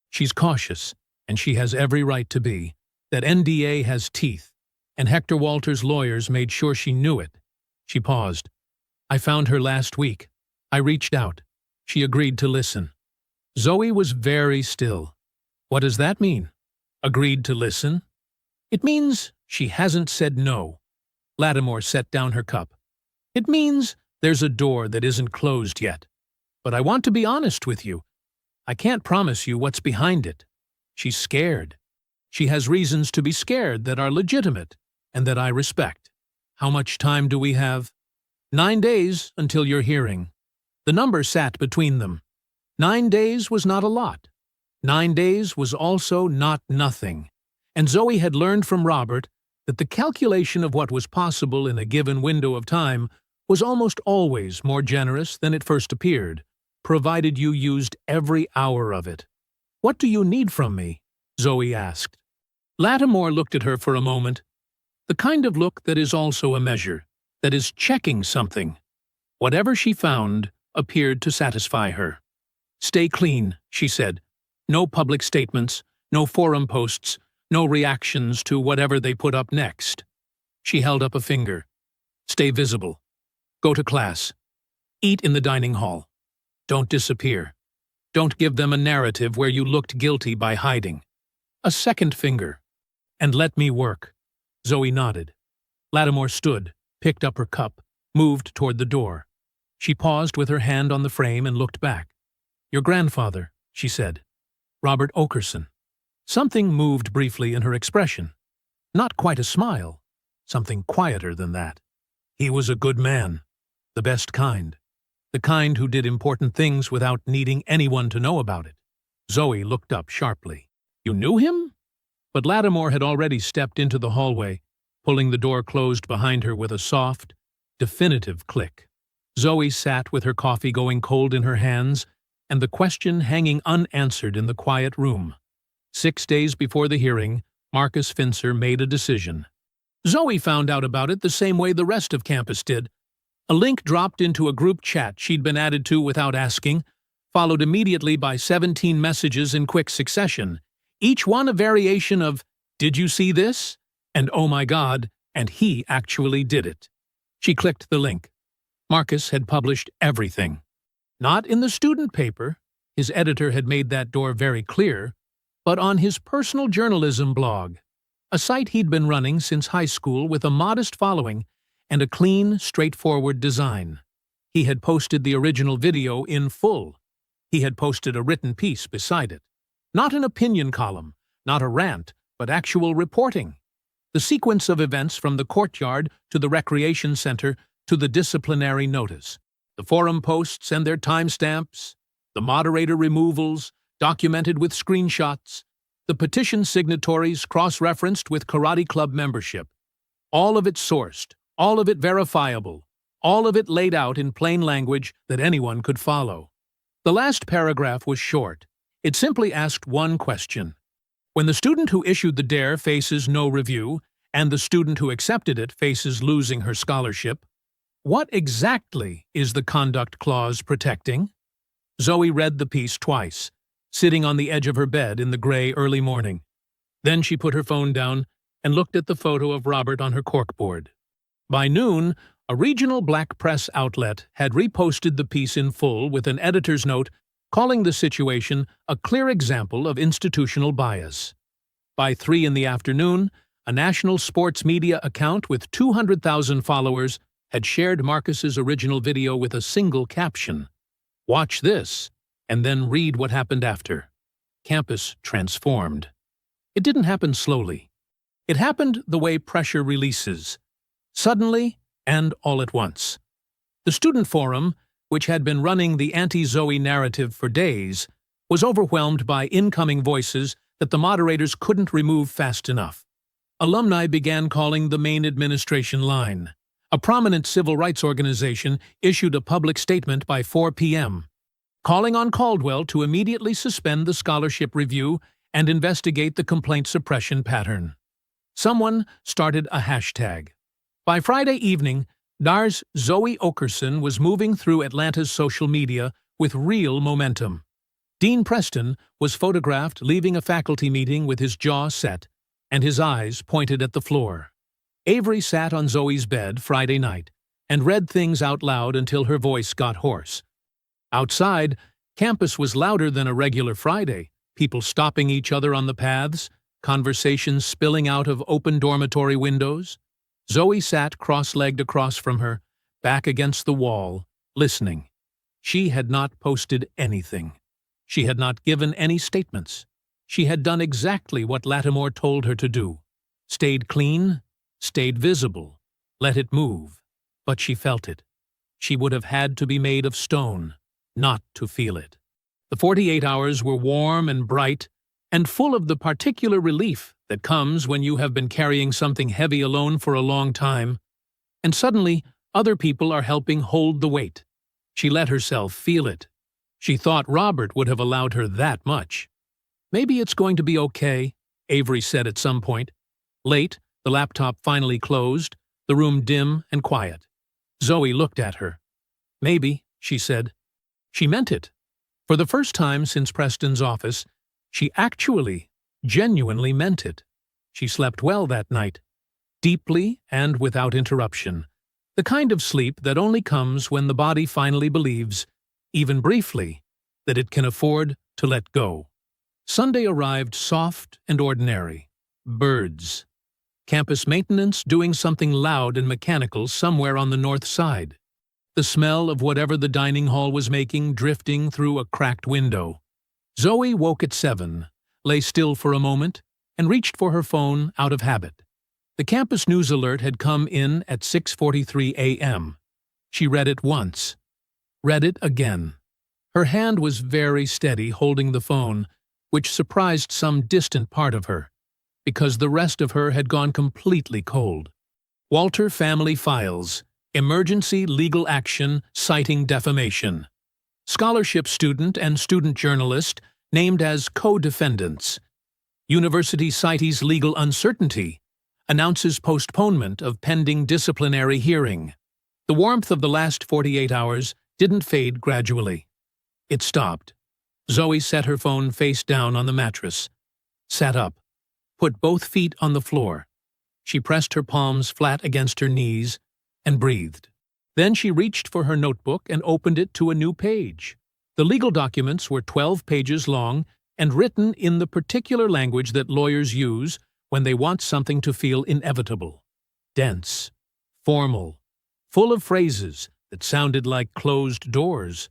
She's cautious, and she has every right to be. That NDA has teeth, and Hector Walter's lawyers made sure she knew it." She paused. "I found her last week. I reached out. She agreed to listen." Zoe was very still. "What does that mean? Agreed to listen?" "It means she hasn't said no." Lattimore set down her cup. "It means there's a door that isn't closed yet. But I want to be honest with you. I can't promise you what's behind it. She's scared. She has reasons to be scared that are legitimate and that I respect. How much time do we have?" 9 days until your hearing." The number sat between them. 9 days was not a lot. 9 days was also not nothing. And Zoe had learned from Robert that the calculation of what was possible in a given window of time was almost always more generous than it first appeared, provided you used every hour of it. "What do you need from me?" Zoe asked. Lattimore looked at her for a moment, the kind of look that is also a measure, that is checking something. Whatever she found appeared to satisfy her. "Stay clean," she said. "No public statements, no forum posts, no reactions to whatever they put up next." She held up a finger. "Stay visible. Go to class. Eat in the dining hall. Don't disappear. Don't give them a narrative where you looked guilty by hiding." A second finger. "And let me work." Zoe nodded. Lattimore stood, picked up her cup, moved toward the door. She paused with her hand on the frame and looked back. "Your grandfather," she said. "Robert Okerson." Something moved briefly in her expression. Not quite a smile. Something quieter than that. "He was a good man. The best kind. The kind who did important things without needing anyone to know about it." Zoe looked up sharply. "You knew him?" But Lattimore had already stepped into the hallway, pulling the door closed behind her with a soft, definitive click. Zoe sat with her coffee going cold in her hands and the question hanging unanswered in the quiet room. 6 days before the hearing, Marcus Fincer made a decision. Zoe found out about it the same way the rest of campus did. A link dropped into a group chat she'd been added to without asking, followed immediately by 17 messages in quick succession, each one a variation of, "Did you see this?" and "Oh my God," and "He actually did it." She clicked the link. Marcus had published everything. Not in the student paper, his editor had made that door very clear, but on his personal journalism blog, a site he'd been running since high school with a modest following and a clean, straightforward design. He had posted the original video in full. He had posted a written piece beside it. Not an opinion column, not a rant, but actual reporting. The sequence of events from the courtyard to the recreation center to the disciplinary notice. The forum posts and their timestamps. The moderator removals, documented with screenshots. The petition signatories cross-referenced with Karate Club membership. All of it sourced, all of it verifiable, all of it laid out in plain language that anyone could follow. The last paragraph was short. It simply asked one question. When the student who issued the dare faces no review, and the student who accepted it faces losing her scholarship, what exactly is the conduct clause protecting? Zoe read the piece twice, sitting on the edge of her bed in the gray early morning. Then she put her phone down and looked at the photo of Robert on her corkboard. By noon, a regional black press outlet had reposted the piece in full with an editor's note calling the situation a clear example of institutional bias. By 3 in the afternoon, a national sports media account with 200,000 followers had shared Marcus's original video with a single caption. Watch this, and then read what happened after. Campus transformed. It didn't happen slowly. It happened the way pressure releases, suddenly and all at once. The student forum, which had been running the anti-Zoe narrative for days, was overwhelmed by incoming voices that the moderators couldn't remove fast enough. Alumni began calling the main administration line. A prominent civil rights organization issued a public statement by 4 p.m., calling on Caldwell to immediately suspend the scholarship review and investigate the complaint suppression pattern. Someone started a hashtag. By Friday evening, DAR's Zoe Okerson was moving through Atlanta's social media with real momentum. Dean Preston was photographed leaving a faculty meeting with his jaw set and his eyes pointed at the floor. Avery sat on Zoe's bed Friday night and read things out loud until her voice got hoarse. Outside, campus was louder than a regular Friday, people stopping each other on the paths, conversations spilling out of open dormitory windows. Zoe sat cross-legged across from her, back against the wall, listening. She had not posted anything. She had not given any statements. She had done exactly what Lattimore told her to do. Stayed clean, stayed visible, let it move. But she felt it. She would have had to be made of stone, not to feel it. The 48 hours were warm and bright, and full of the particular relief that comes when you have been carrying something heavy alone for a long time, and suddenly other people are helping hold the weight. She let herself feel it. She thought Robert would have allowed her that much. Maybe it's going to be okay, Avery said at some point. Late, the laptop finally closed, the room dim and quiet. Zoe looked at her. Maybe, she said. She meant it. For the first time since Preston's office, she actually, genuinely meant it. She slept well that night, deeply and without interruption, the kind of sleep that only comes when the body finally believes, even briefly, that it can afford to let go. Sunday arrived soft and ordinary. Birds. Campus maintenance doing something loud and mechanical somewhere on the north side. The smell of whatever the dining hall was making drifting through a cracked window. Zoe woke at 7, lay still for a moment, and reached for her phone out of habit. The campus news alert had come in at 6:43 a.m. She read it once. Read it again. Her hand was very steady holding the phone, which surprised some distant part of her, because the rest of her had gone completely cold. Walter Family Files. Emergency legal action citing defamation. Scholarship student and student journalist named as co-defendants. University cites legal uncertainty. Announces postponement of pending disciplinary hearing. The warmth of the last 48 hours didn't fade gradually. It stopped. Zoe set her phone face down on the mattress. Sat up. Put both feet on the floor. She pressed her palms flat against her knees and breathed. Then she reached for her notebook and opened it to a new page. The legal documents were 12 pages long and written in the particular language that lawyers use when they want something to feel inevitable. Dense, formal, full of phrases that sounded like closed doors.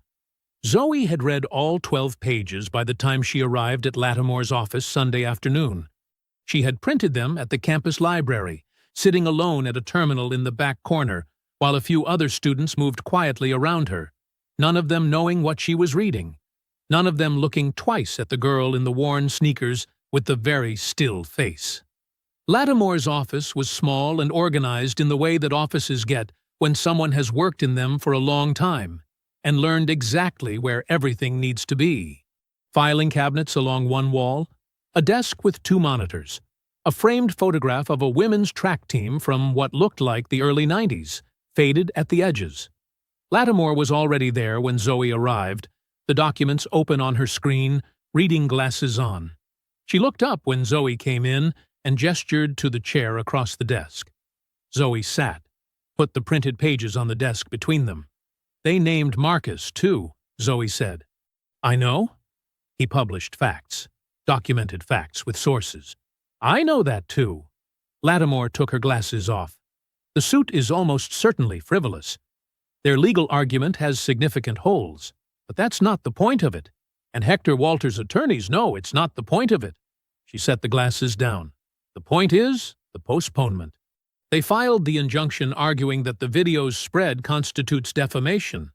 Zoe had read all 12 pages by the time she arrived at Lattimore's office Sunday afternoon. She had printed them at the campus library, sitting alone at a terminal in the back corner, while a few other students moved quietly around her, none of them knowing what she was reading, none of them looking twice at the girl in the worn sneakers with the very still face. Lattimore's office was small and organized in the way that offices get when someone has worked in them for a long time. and learned exactly where everything needs to be. Filing cabinets along one wall, a desk with 2 monitors, a framed photograph of a women's track team from what looked like the early 90s, faded at the edges. Lattimore was already there when Zoe arrived, the documents open on her screen, reading glasses on. She looked up when Zoe came in and gestured to the chair across the desk. Zoe sat, put the printed pages on the desk between them. They named Marcus, too, Zoe said. I know. He published facts, documented facts with sources. I know that, too. Lattimore took her glasses off. The suit is almost certainly frivolous. Their legal argument has significant holes, but that's not the point of it. And Hector Walters' attorneys know it's not the point of it. She set the glasses down. The point is the postponement. They filed the injunction arguing that the video's spread constitutes defamation,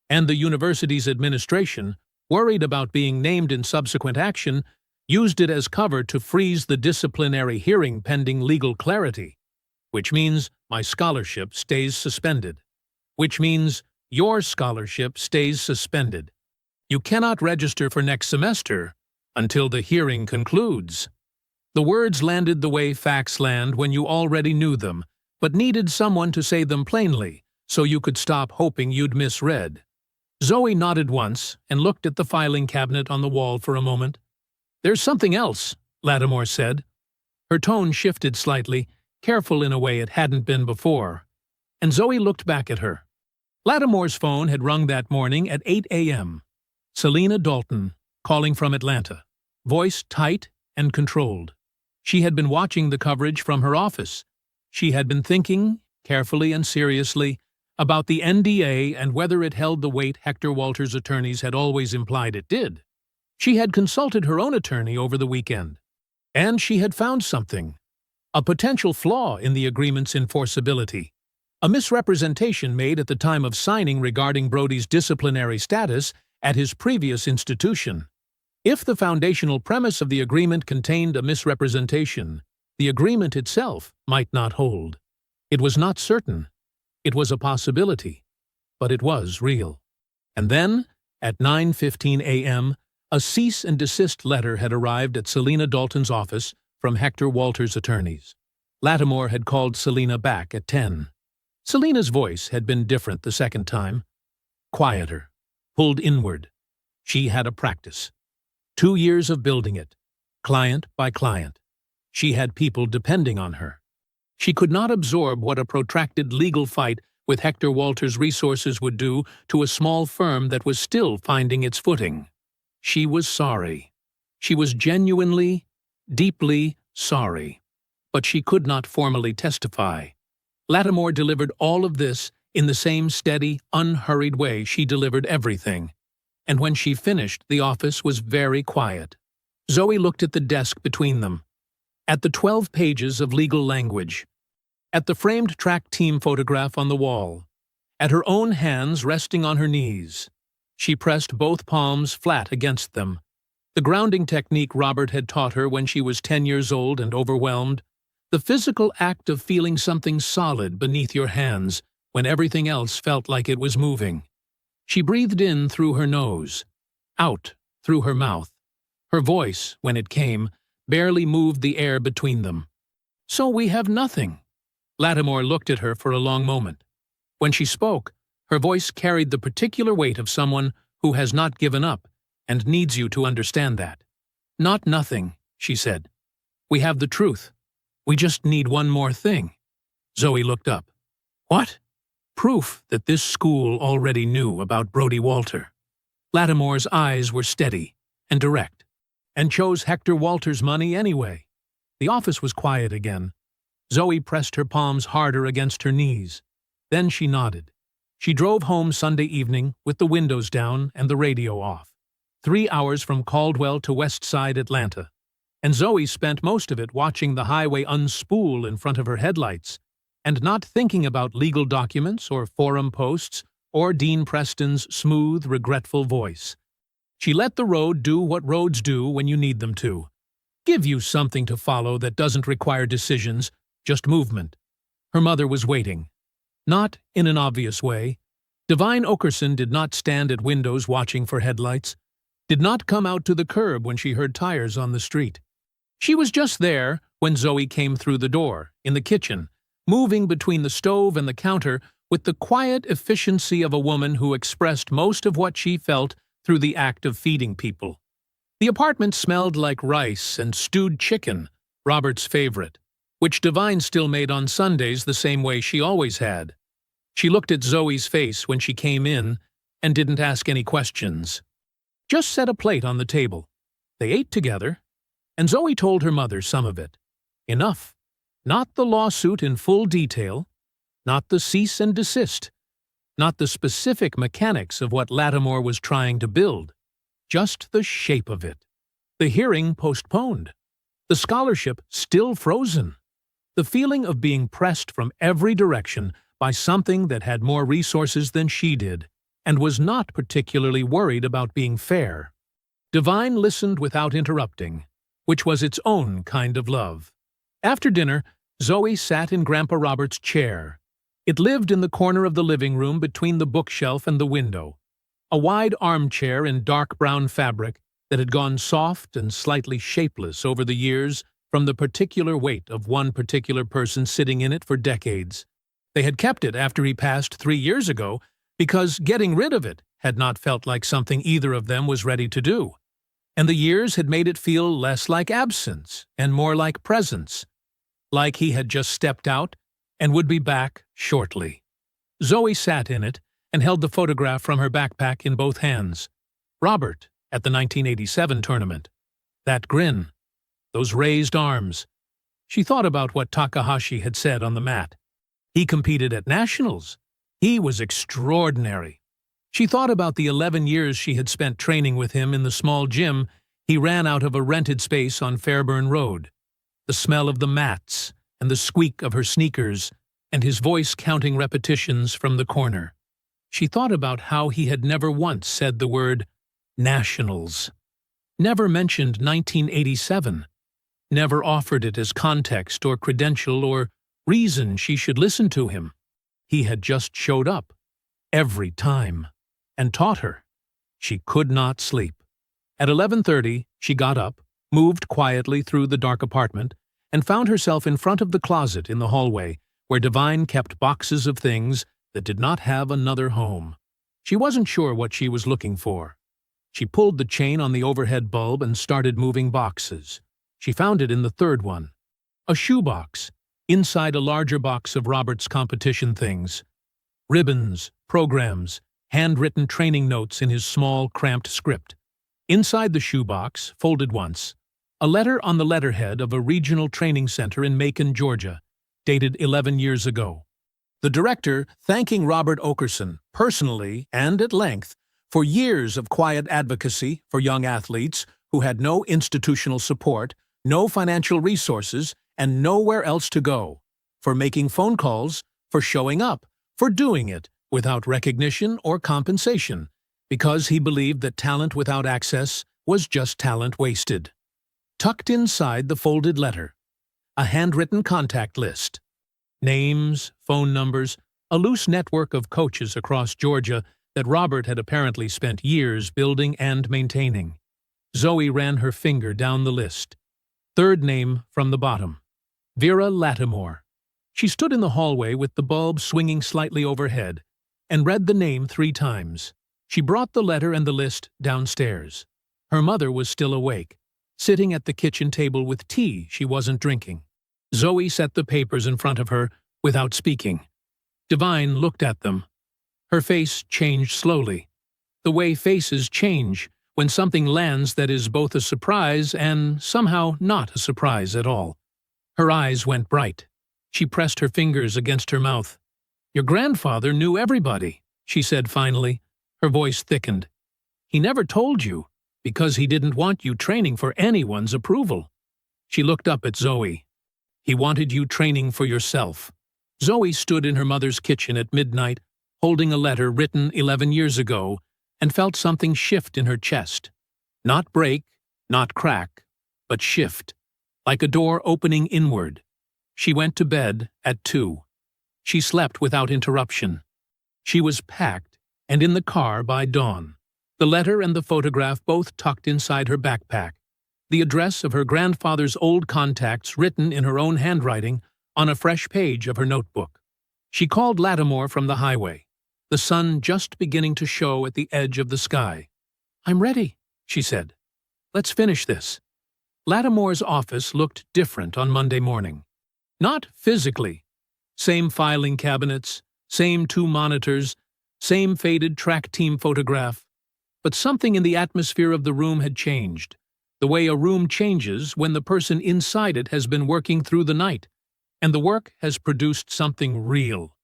and the university's administration, worried about being named in subsequent action, used it as cover to freeze the disciplinary hearing pending legal clarity, which means my scholarship stays suspended, which means your scholarship stays suspended. You cannot register for next semester until the hearing concludes. The words landed the way facts land when you already knew them, but needed someone to say them plainly so you could stop hoping you'd misread. Zoe nodded once and looked at the filing cabinet on the wall for a moment. There's something else, Lattimore said. Her tone shifted slightly, careful in a way it hadn't been before, and Zoe looked back at her. Lattimore's phone had rung that morning at 8 a.m. Selena Dalton, calling from Atlanta, voice tight and controlled. She had been watching the coverage from her office. She had been thinking, carefully and seriously, about the NDA and whether it held the weight Hector Walters' attorneys had always implied it did. She had consulted her own attorney over the weekend, and she had found something, a potential flaw in the agreement's enforceability, a misrepresentation made at the time of signing regarding Brody's disciplinary status at his previous institution. If the foundational premise of the agreement contained a misrepresentation, the agreement itself might not hold. It was not certain. It was a possibility, but it was real. And then, at 9:15 a.m., a cease and desist letter had arrived at Selena Dalton's office from Hector Walters' attorneys. Lattimore had called Selena back at 10. Selena's voice had been different the second time. Quieter, pulled inward. She had a practice. 2 years of building it, client by client. She had people depending on her. She could not absorb what a protracted legal fight with Hector Walters' resources would do to a small firm that was still finding its footing. She was sorry. She was genuinely, deeply sorry. But she could not formally testify. Lattimore delivered all of this in the same steady, unhurried way she delivered everything. And when she finished, the office was very quiet. Zoe looked at the desk between them, at the 12 pages of legal language, at the framed track team photograph on the wall, at her own hands resting on her knees. She pressed both palms flat against them, the grounding technique Robert had taught her when she was 10 years old and overwhelmed, the physical act of feeling something solid beneath your hands when everything else felt like it was moving. She breathed in through her nose, out through her mouth. Her voice, when it came, barely moved the air between them. So we have nothing. Lattimore looked at her for a long moment. When she spoke, her voice carried the particular weight of someone who has not given up and needs you to understand that. Not nothing, she said. We have the truth. We just need one more thing. Zoe looked up. What? Proof that this school already knew about Brody Walter. Lattimore's eyes were steady and direct, and chose Hector Walters' money anyway. The office was quiet again. Zoe pressed her palms harder against her knees. Then she nodded. She drove home Sunday evening with the windows down and the radio off. 3 hours from Caldwell to West Side Atlanta. And Zoe spent most of it watching the highway unspool in front of her headlights, and not thinking about legal documents or forum posts or Dean Preston's smooth, regretful voice. She let the road do what roads do when you need them to. Give you something to follow that doesn't require decisions, just movement. Her mother was waiting. Not in an obvious way, Divine Okerson did not stand at windows watching for headlights, did not come out to the curb when she heard tires on the street. She was just there when Zoe came through the door, in the kitchen, moving between the stove and the counter with the quiet efficiency of a woman who expressed most of what she felt through the act of feeding people. The apartment smelled like rice and stewed chicken, Robert's favorite, which Divine still made on Sundays the same way she always had. She looked at Zoe's face when she came in and didn't ask any questions. Just set a plate on the table. They ate together, and Zoe told her mother some of it. Enough. Not the lawsuit in full detail, not the cease and desist, not the specific mechanics of what Lattimore was trying to build, just the shape of it. The hearing postponed. The scholarship still frozen. The feeling of being pressed from every direction by something that had more resources than she did, and was not particularly worried about being fair. Divine listened without interrupting, which was its own kind of love. After dinner, Zoe sat in Grandpa Robert's chair. It lived in the corner of the living room between the bookshelf and the window. A wide armchair in dark brown fabric that had gone soft and slightly shapeless over the years from the particular weight of one particular person sitting in it for decades. They had kept it after he passed 3 years ago because getting rid of it had not felt like something either of them was ready to do. And the years had made it feel less like absence and more like presence, like he had just stepped out and would be back shortly. Zoe sat in it and held the photograph from her backpack in both hands. Robert at the 1987 tournament. That grin. Those raised arms. She thought about what Takahashi had said on the mat. He competed at nationals. He was extraordinary. She thought about the 11 years she had spent training with him in the small gym he ran out of a rented space on Fairburn Road. The smell of the mats and the squeak of her sneakers and his voice counting repetitions from the corner. She thought about how he had never once said the word nationals, never mentioned 1987, never offered it as context or credential or reason she should listen to him. He had just showed up, every time, and taught her. She could not sleep. At 11:30, she got up, moved quietly through the dark apartment, and found herself in front of the closet in the hallway where Divine kept boxes of things that did not have another home. She wasn't sure what she was looking for. She pulled the chain on the overhead bulb and started moving boxes. She found it in the third one. A shoebox, inside a larger box of Robert's competition things. Ribbons, programs, handwritten training notes in his small, cramped script. Inside the shoebox, folded once, a letter on the letterhead of a regional training center in Macon, Georgia, dated 11 years ago. The director thanking Robert Okerson personally and at length for years of quiet advocacy for young athletes who had no institutional support, no financial resources, and nowhere else to go, for making phone calls, for showing up, for doing it without recognition or compensation, because he believed that talent without access was just talent wasted. Tucked inside the folded letter, a handwritten contact list. Names, phone numbers, a loose network of coaches across Georgia that Robert had apparently spent years building and maintaining. Zoe ran her finger down the list. Third name from the bottom. Vera Lattimore. She stood in the hallway with the bulb swinging slightly overhead and read the name 3 times. She brought the letter and the list downstairs. Her mother was still awake, sitting at the kitchen table with tea she wasn't drinking. Zoe set the papers in front of her without speaking. Divine looked at them. Her face changed slowly, the way faces change when something lands that is both a surprise and somehow not a surprise at all. Her eyes went bright. She pressed her fingers against her mouth. "Your grandfather knew everybody," she said finally. Her voice thickened. "He never told you, because he didn't want you training for anyone's approval." She looked up at Zoe. "He wanted you training for yourself." Zoe stood in her mother's kitchen at midnight, holding a letter written 11 years ago, and felt something shift in her chest. Not break, not crack, but shift, like a door opening inward. She went to bed at 2. She slept without interruption. She was packed and in the car by dawn. The letter and the photograph both tucked inside her backpack. The address of her grandfather's old contacts written in her own handwriting on a fresh page of her notebook. She called Lattimore from the highway, the sun just beginning to show at the edge of the sky. "I'm ready," she said. "Let's finish this." Lattimore's office looked different on Monday morning. Not physically. Same filing cabinets, same 2 monitors, same faded track team photograph. But something in the atmosphere of the room had changed, the way a room changes when the person inside it has been working through the night, and the work has produced something real.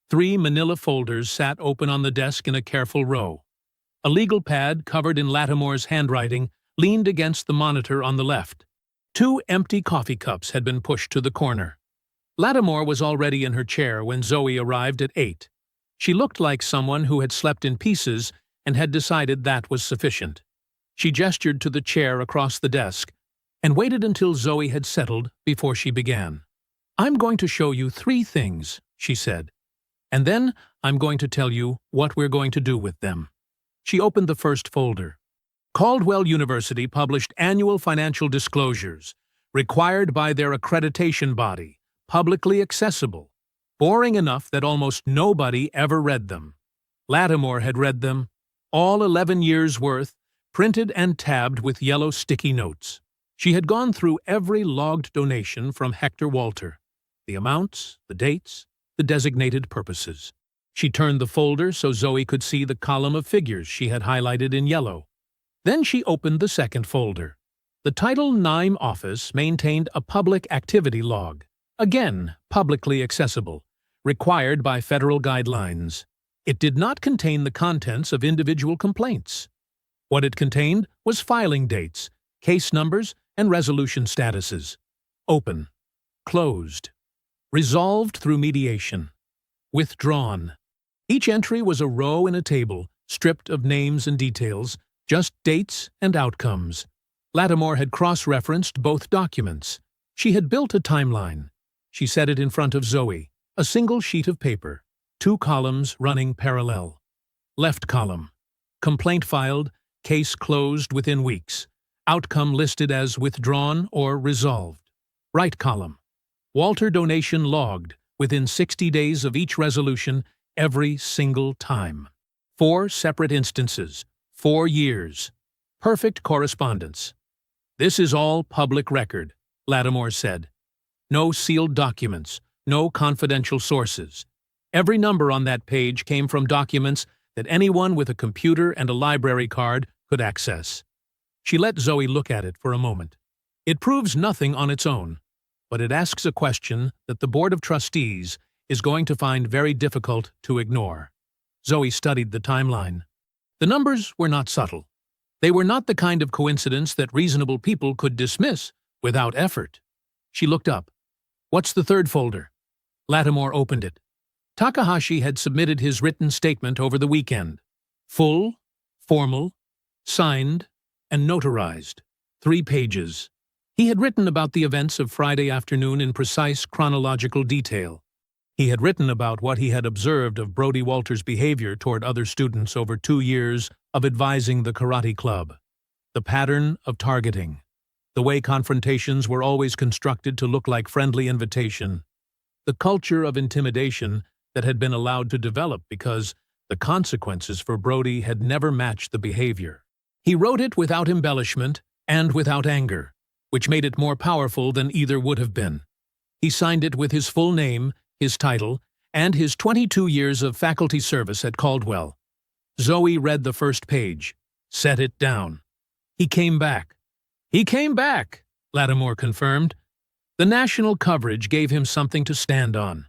3 manila folders sat open on the desk in a careful row. A legal pad covered in Lattimore's handwriting leaned against the monitor on the left. 2 empty coffee cups had been pushed to the corner. Lattimore was already in her chair when Zoe arrived at 8. She looked like someone who had slept in pieces and had decided that was sufficient. She gestured to the chair across the desk and waited until Zoe had settled before she began. "I'm going to show you 3 things," she said, "and then I'm going to tell you what we're going to do with them." She opened the first folder. Caldwell University published annual financial disclosures, required by their accreditation body, publicly accessible, boring enough that almost nobody ever read them. Lattimore had read them, all 11 years' worth, printed and tabbed with yellow sticky notes. She had gone through every logged donation from Hector Walter, the amounts, the dates, the designated purposes. She turned the folder so Zoe could see the column of figures she had highlighted in yellow. Then she opened the second folder. The Title IX office maintained a public activity log, again publicly accessible, required by federal guidelines. It did not contain the contents of individual complaints. What it contained was filing dates, case numbers, and resolution statuses. Open. Closed. Resolved through mediation. Withdrawn. Each entry was a row in a table, stripped of names and details, just dates and outcomes. Lattimore had cross-referenced both documents. She had built a timeline. She set it in front of Zoe, a single sheet of paper, 2 columns running parallel. Left column. Complaint filed, case closed within weeks. Outcome listed as withdrawn or resolved. Right column. Walter donation logged within 60 days of each resolution every single time. 4 separate instances. 4 years. Perfect correspondence. "This is all public record," Lattimore said. "No sealed documents, no confidential sources. Every number on that page came from documents that anyone with a computer and a library card could access." She let Zoe look at it for a moment. "It proves nothing on its own, but it asks a question that the Board of Trustees is going to find very difficult to ignore." Zoe studied the timeline. The numbers were not subtle. They were not the kind of coincidence that reasonable people could dismiss without effort. She looked up. "What's the third folder?" Lattimore opened it. Takahashi had submitted his written statement over the weekend. Full, formal, signed, and notarized. 3 pages. He had written about the events of Friday afternoon in precise chronological detail. He had written about what he had observed of Brody Walters' behavior toward other students over 2 years of advising the karate club. The pattern of targeting. The way confrontations were always constructed to look like friendly invitation. The culture of intimidation that had been allowed to develop because the consequences for Brody had never matched the behavior. He wrote it without embellishment and without anger, which made it more powerful than either would have been. He signed it with his full name, his title, and his 22 years of faculty service at Caldwell. Zoe read the first page, set it down. "He came back." "He came back," Lattimore confirmed. "The national coverage gave him something to stand on.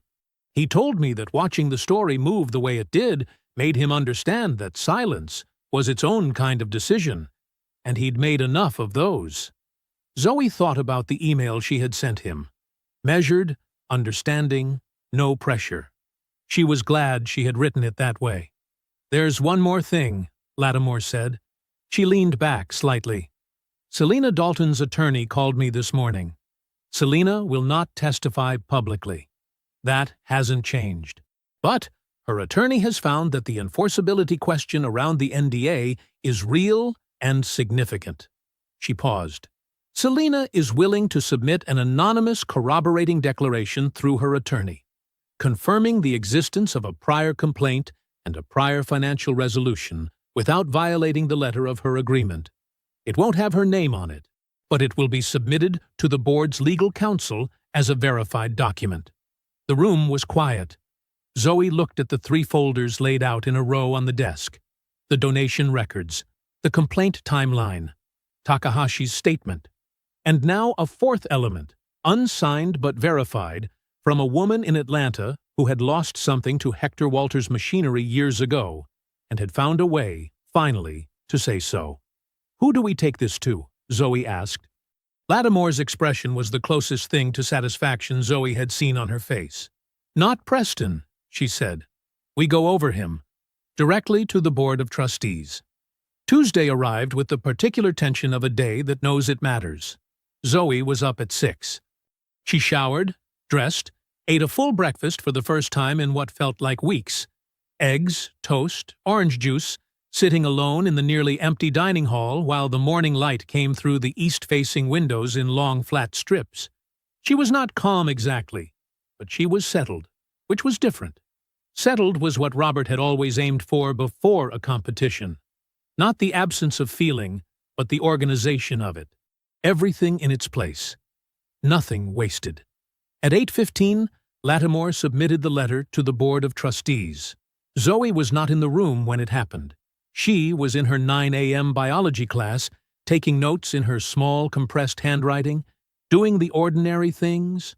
He told me that watching the story move the way it did made him understand that silence was its own kind of decision, and he'd made enough of those." Zoe thought about the email she had sent him. Measured, understanding, no pressure. She was glad she had written it that way. "There's one more thing," Lattimore said. She leaned back slightly. "Selena Dalton's attorney called me this morning. Selena will not testify publicly. That hasn't changed. But Her attorney has found that the enforceability question around the NDA is real and significant. She paused. Selena is willing to submit an anonymous corroborating declaration through her attorney, confirming the existence of a prior complaint and a prior financial resolution without violating the letter of her agreement. It won't have her name on it, but it will be submitted to the board's legal counsel as a verified document. The room was quiet. Zoe looked at the 3 folders laid out in a row on the desk: the donation records, the complaint timeline, Takahashi's statement, and now a 4th element, unsigned but verified, from a woman in Atlanta who had lost something to Hector Walters' machinery years ago and had found a way, finally, to say so. "Who do we take this to?" Zoe asked. Lattimore's expression was the closest thing to satisfaction Zoe had seen on her face. "Not Preston," she said. "We go over him. Directly to the Board of Trustees." Tuesday arrived with the particular tension of a day that knows it matters. Zoe was up at 6. She showered, dressed, ate a full breakfast for the first time in what felt like weeks. Eggs, toast, orange juice, sitting alone in the nearly empty dining hall while the morning light came through the east-facing windows in long, flat strips. She was not calm exactly, but she was settled, which was different. Settled was what Robert had always aimed for before a competition. Not the absence of feeling, but the organization of it. Everything in its place. Nothing wasted. At 8:15, Lattimore submitted the letter to the Board of Trustees. Zoe was not in the room when it happened. She was in her 9 a.m. biology class, taking notes in her small, compressed handwriting, doing the ordinary things.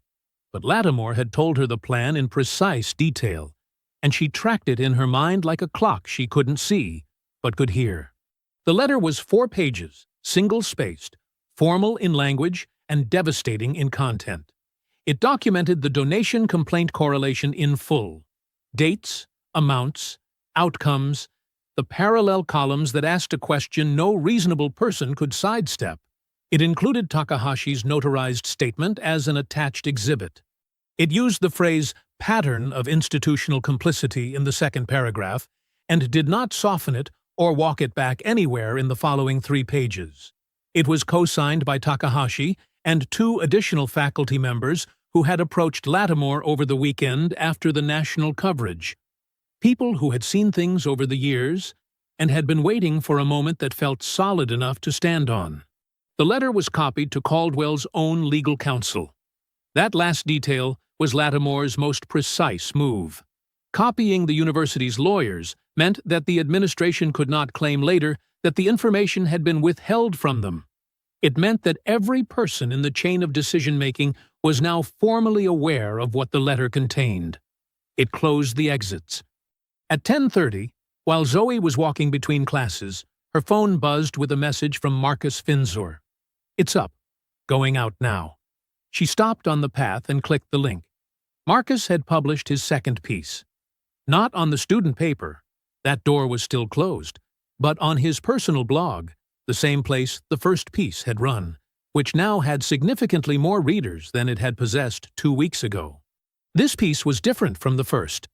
But Lattimore had told her the plan in precise detail, and she tracked it in her mind like a clock she couldn't see, but could hear. The letter was 4 pages, single-spaced, formal in language, and devastating in content. It documented the donation-complaint correlation in full. Dates, amounts, outcomes, the parallel columns that asked a question no reasonable person could sidestep. It included Takahashi's notarized statement as an attached exhibit. It used the phrase pattern of institutional complicity in the second paragraph and did not soften it or walk it back anywhere in the following 3 pages. It was co-signed by Takahashi and 2 additional faculty members who had approached Lattimore over the weekend after the national coverage. People who had seen things over the years and had been waiting for a moment that felt solid enough to stand on. The letter was copied to Caldwell's own legal counsel. That last detail was Lattimore's most precise move. Copying the university's lawyers meant that the administration could not claim later that the information had been withheld from them. It meant that every person in the chain of decision-making was now formally aware of what the letter contained. It closed the exits. At 10:30, while Zoe was walking between classes, her phone buzzed with a message from Marcus Finzor. "It's up. Going out now." She stopped on the path and clicked the link. Marcus had published his second piece. Not on the student paper, that door was still closed, but on his personal blog, the same place the first piece had run, which now had significantly more readers than it had possessed 2 weeks ago. This piece was different from the first.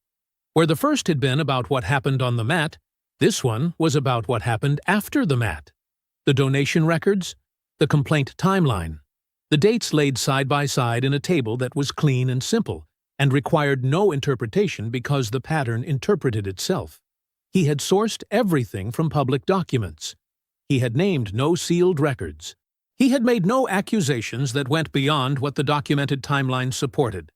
Where the first had been about what happened on the mat, this one was about what happened after the mat. The donation records, the complaint timeline, the dates laid side by side in a table that was clean and simple, and required no interpretation because the pattern interpreted itself. He had sourced everything from public documents. He had named no sealed records. He had made no accusations that went beyond what the documented timeline supported.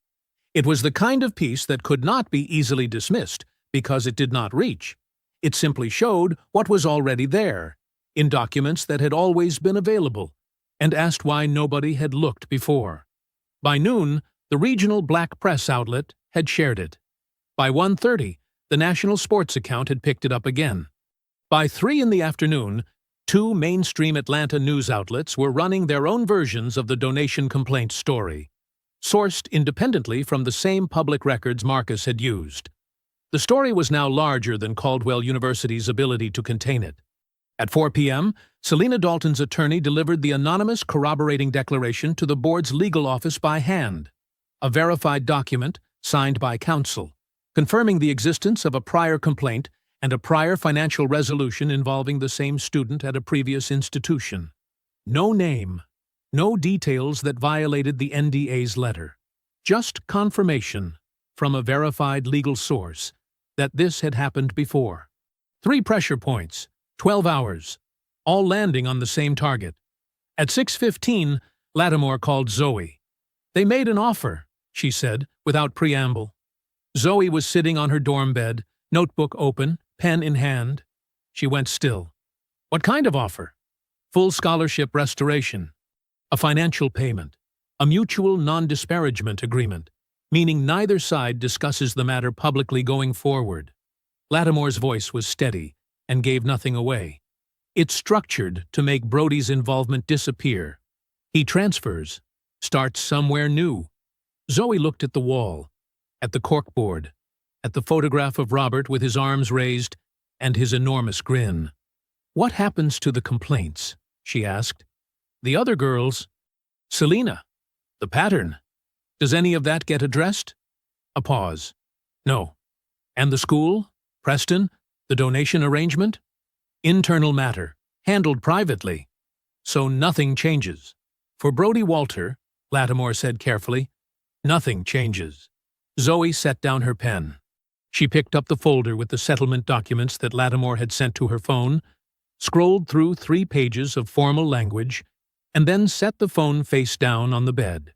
It was the kind of piece that could not be easily dismissed because it did not reach. It simply showed what was already there, in documents that had always been available, and asked why nobody had looked before. By noon, the regional black press outlet had shared it. By 1:30, the national sports account had picked it up again. By 3 in the afternoon, 2 mainstream Atlanta news outlets were running their own versions of the donation complaint story, sourced independently from the same public records Marcus had used. The story was now larger than Caldwell University's ability to contain it. At 4 p.m., Selena Dalton's attorney delivered the anonymous corroborating declaration to the board's legal office by hand, a verified document signed by counsel. confirming the existence of a prior complaint and a prior financial resolution involving the same student at a previous institution. No name, no details that violated the NDA's letter. Just confirmation from a verified legal source that this had happened before. 3 pressure points, 12 hours, all landing on the same target. At 6:15, Lattimore called Zoe. They made an offer, she said, without preamble. Zoe was sitting on her dorm bed, notebook open, pen in hand. She went still. What kind of offer? Full scholarship restoration. A financial payment. A mutual non-disparagement agreement, meaning neither side discusses the matter publicly going forward. Lattimore's voice was steady and gave nothing away. It's structured to make Brody's involvement disappear. He transfers, starts somewhere new. Zoe looked at the wall, at the corkboard, at the photograph of Robert with his arms raised and his enormous grin. What happens to the complaints? She asked. The other girls? Selena. The pattern. Does any of that get addressed? A pause. No. And the school? Preston? The donation arrangement? Internal matter, handled privately. So nothing changes. For Brody Walter, Lattimore said carefully, nothing changes. Zoe set down her pen. She picked up the folder with the settlement documents that Lattimore had sent to her phone, scrolled through 3 pages of formal language, and then set the phone face down on the bed.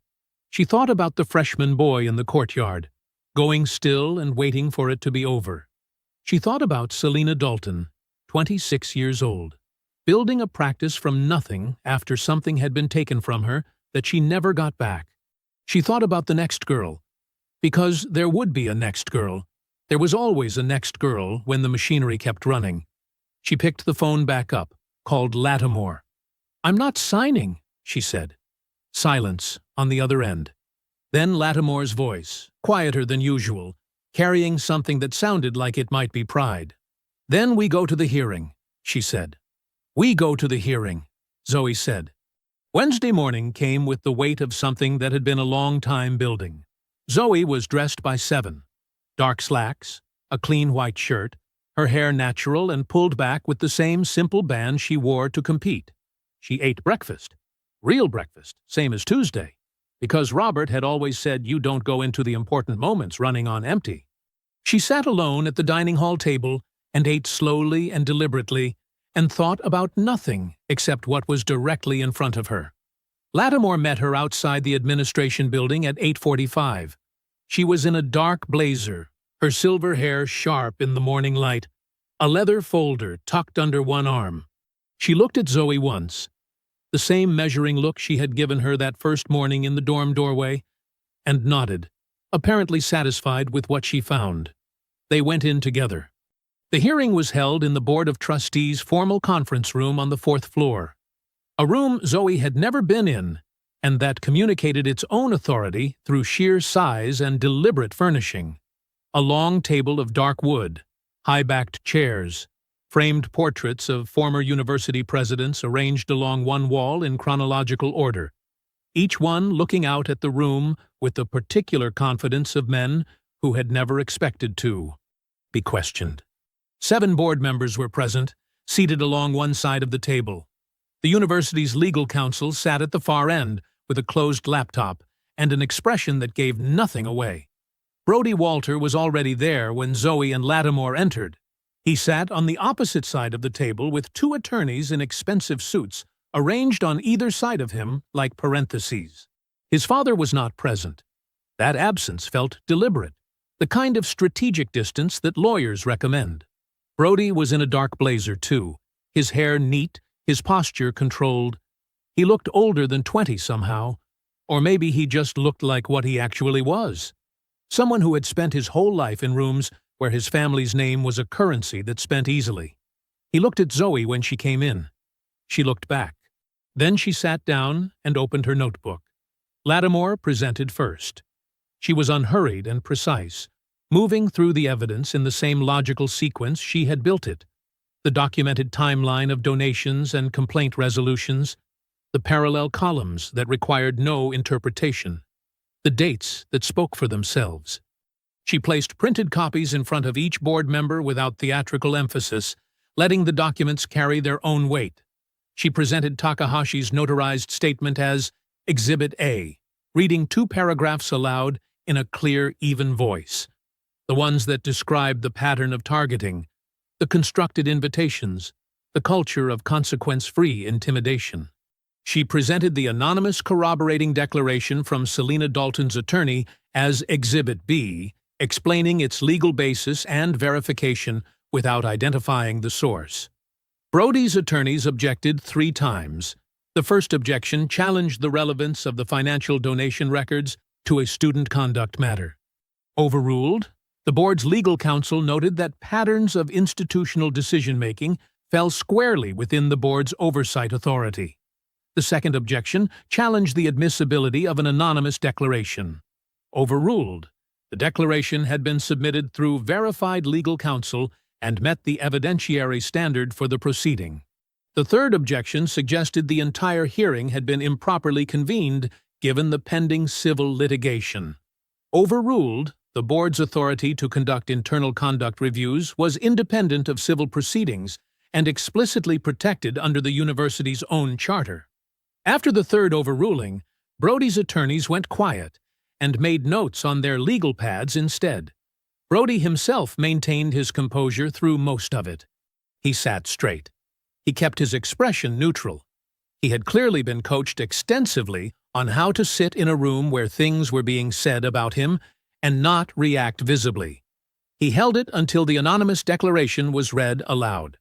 She thought about the freshman boy in the courtyard, going still and waiting for it to be over. She thought about Selena Dalton, 26 years old, building a practice from nothing after something had been taken from her that she never got back. She thought about the next girl, because there would be a next girl. There was always a next girl when the machinery kept running. She picked the phone back up, called Lattimore. I'm not signing, she said. Silence on the other end. Then Lattimore's voice, quieter than usual, carrying something that sounded like it might be pride. Then we go to the hearing, she said. We go to the hearing, Zoe said. Wednesday morning came with the weight of something that had been a long time building. Zoe was dressed by 7. Dark slacks, a clean white shirt, her hair natural and pulled back with the same simple band she wore to compete. She ate breakfast. Real breakfast, same as Tuesday, because Robert had always said you don't go into the important moments running on empty. She sat alone at the dining hall table and ate slowly and deliberately and thought about nothing except what was directly in front of her. Lattimore met her outside the administration building at 8:45. She was in a dark blazer, her silver hair sharp in the morning light, a leather folder tucked under one arm. She looked at Zoe once, the same measuring look she had given her that first morning in the dorm doorway, and nodded, apparently satisfied with what she found. They went in together. The hearing was held in the Board of Trustees' formal conference room on the 4th floor, a room Zoe had never been in, and that communicated its own authority through sheer size and deliberate furnishing. A long table of dark wood, high-backed chairs, framed portraits of former university presidents arranged along one wall in chronological order, each one looking out at the room with the particular confidence of men who had never expected to be questioned. 7 board members were present, seated along one side of the table. The university's legal counsel sat at the far end with a closed laptop and an expression that gave nothing away. Brody Walter was already there when Zoe and Lattimore entered. He sat on the opposite side of the table with 2 attorneys in expensive suits arranged on either side of him like parentheses. His father was not present. That absence felt deliberate, the kind of strategic distance that lawyers recommend. Brody was in a dark blazer, too, his hair neat, his posture controlled. He looked older than 20 somehow, or maybe he just looked like what he actually was. Someone who had spent his whole life in rooms where his family's name was a currency that spent easily. He looked at Zoe when she came in. She looked back. Then she sat down and opened her notebook. Lattimore presented first. She was unhurried and precise, moving through the evidence in the same logical sequence she had built it. The documented timeline of donations and complaint resolutions, the parallel columns that required no interpretation, the dates that spoke for themselves. She placed printed copies in front of each board member without theatrical emphasis, letting the documents carry their own weight. She presented Takahashi's notarized statement as Exhibit A, reading 2 paragraphs aloud in a clear, even voice. The ones that described the pattern of targeting, the constructed invitations, the culture of consequence-free intimidation. She presented the anonymous corroborating declaration from Selena Dalton's attorney as Exhibit B, explaining its legal basis and verification without identifying the source. Brody's attorneys objected 3 times. The first objection challenged the relevance of the financial donation records to a student conduct matter. Overruled, the board's legal counsel noted that patterns of institutional decision-making fell squarely within the board's oversight authority. The second objection challenged the admissibility of an anonymous declaration. Overruled, the declaration had been submitted through verified legal counsel and met the evidentiary standard for the proceeding. The third objection suggested the entire hearing had been improperly convened given the pending civil litigation. Overruled, the board's authority to conduct internal conduct reviews was independent of civil proceedings and explicitly protected under the university's own charter. After the third overruling, Brody's attorneys went quiet and made notes on their legal pads instead. Brody himself maintained his composure through most of it. He sat straight. He kept his expression neutral. He had clearly been coached extensively on how to sit in a room where things were being said about him and not react visibly. He held it until the anonymous declaration was read aloud.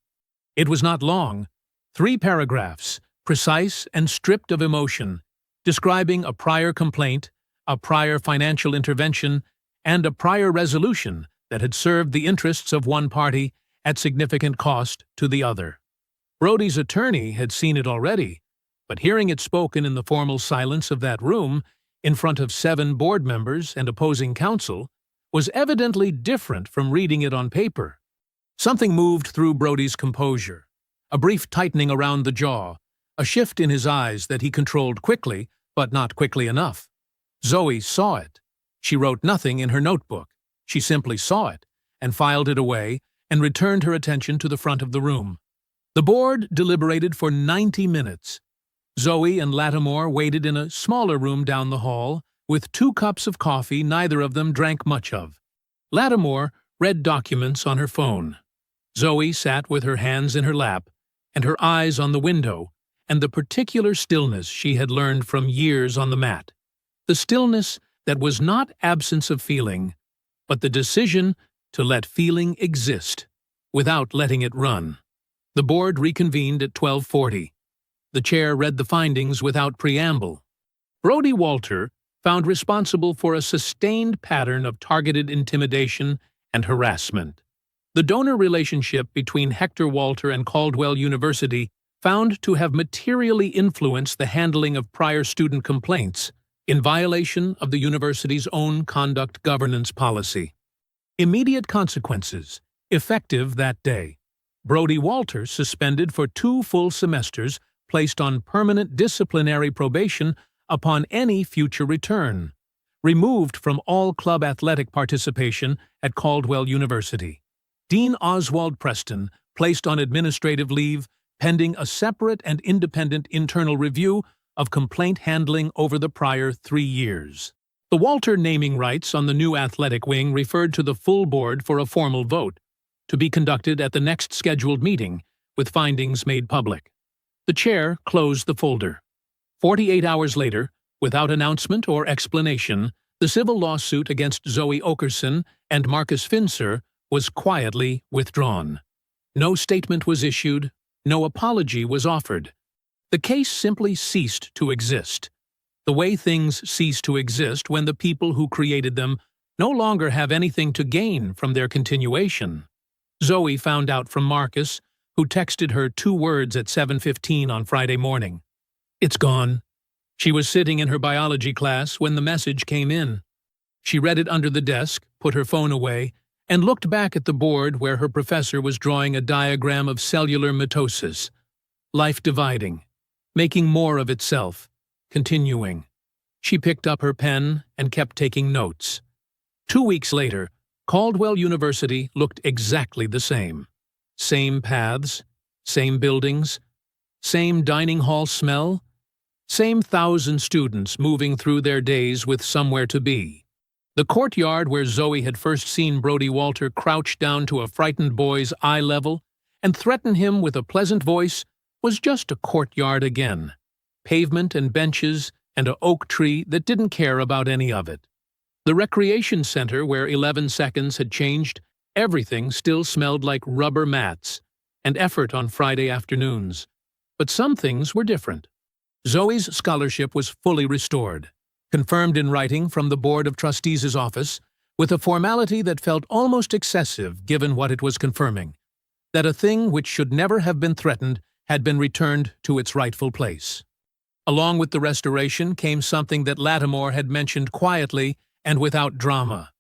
It was not long, 3 paragraphs, precise and stripped of emotion, describing a prior complaint, a prior financial intervention, and a prior resolution that had served the interests of one party at significant cost to the other. Brody's attorney had seen it already, but hearing it spoken in the formal silence of that room, in front of 7 board members and opposing counsel, was evidently different from reading it on paper. Something moved through Brody's composure, a brief tightening around the jaw, a shift in his eyes that he controlled quickly, but not quickly enough. Zoe saw it. She wrote nothing in her notebook. She simply saw it, and filed it away, and returned her attention to the front of the room. The board deliberated for 90 minutes. Zoe and Lattimore waited in a smaller room down the hall, with 2 cups of coffee neither of them drank much of. Lattimore read documents on her phone. Zoe sat with her hands in her lap, and her eyes on the window, and the particular stillness she had learned from years on the mat. The stillness that was not absence of feeling, but the decision to let feeling exist, without letting it run. The board reconvened at 12:40. The chair read the findings without preamble. Brody Walter found responsible for a sustained pattern of targeted intimidation and harassment. The donor relationship between Hector Walter and Caldwell University found to have materially influenced the handling of prior student complaints, in violation of the university's own conduct governance policy. Immediate consequences, effective that day. Brody Walter suspended for 2 full semesters, placed on permanent disciplinary probation upon any future return. Removed from all club athletic participation at Caldwell University. Dean Oswald Preston placed on administrative leave pending a separate and independent internal review of complaint handling over the prior 3 years. The Walter naming rights on the new athletic wing referred to the full board for a formal vote, to be conducted at the next scheduled meeting, with findings made public. The chair closed the folder. 48 hours later, without announcement or explanation, the civil lawsuit against Zoe Okerson and Marcus Finser was quietly withdrawn. No statement was issued, no apology was offered. The case simply ceased to exist. The way things cease to exist when the people who created them no longer have anything to gain from their continuation. Zoe found out from Marcus, who texted her 2 words at 7:15 on Friday morning. "It's gone." She was sitting in her biology class when the message came in. She read it under the desk, put her phone away, and looked back at the board where her professor was drawing a diagram of cellular mitosis, life dividing, making more of itself, continuing. She picked up her pen and kept taking notes. 2 weeks later, Caldwell University looked exactly the same. Same paths, same buildings, same dining hall smell, same 1,000 students moving through their days with somewhere to be. The courtyard where Zoe had first seen Brody Walter crouch down to a frightened boy's eye level and threaten him with a pleasant voice was just a courtyard again. Pavement and benches and an oak tree that didn't care about any of it. The recreation center where 11 seconds had changed, everything still smelled like rubber mats and effort on Friday afternoons. But some things were different. Zoe's scholarship was fully restored, confirmed in writing from the Board of Trustees' office, with a formality that felt almost excessive given what it was confirming, that a thing which should never have been threatened had been returned to its rightful place. Along with the restoration came something that Lattimore had mentioned quietly and without drama,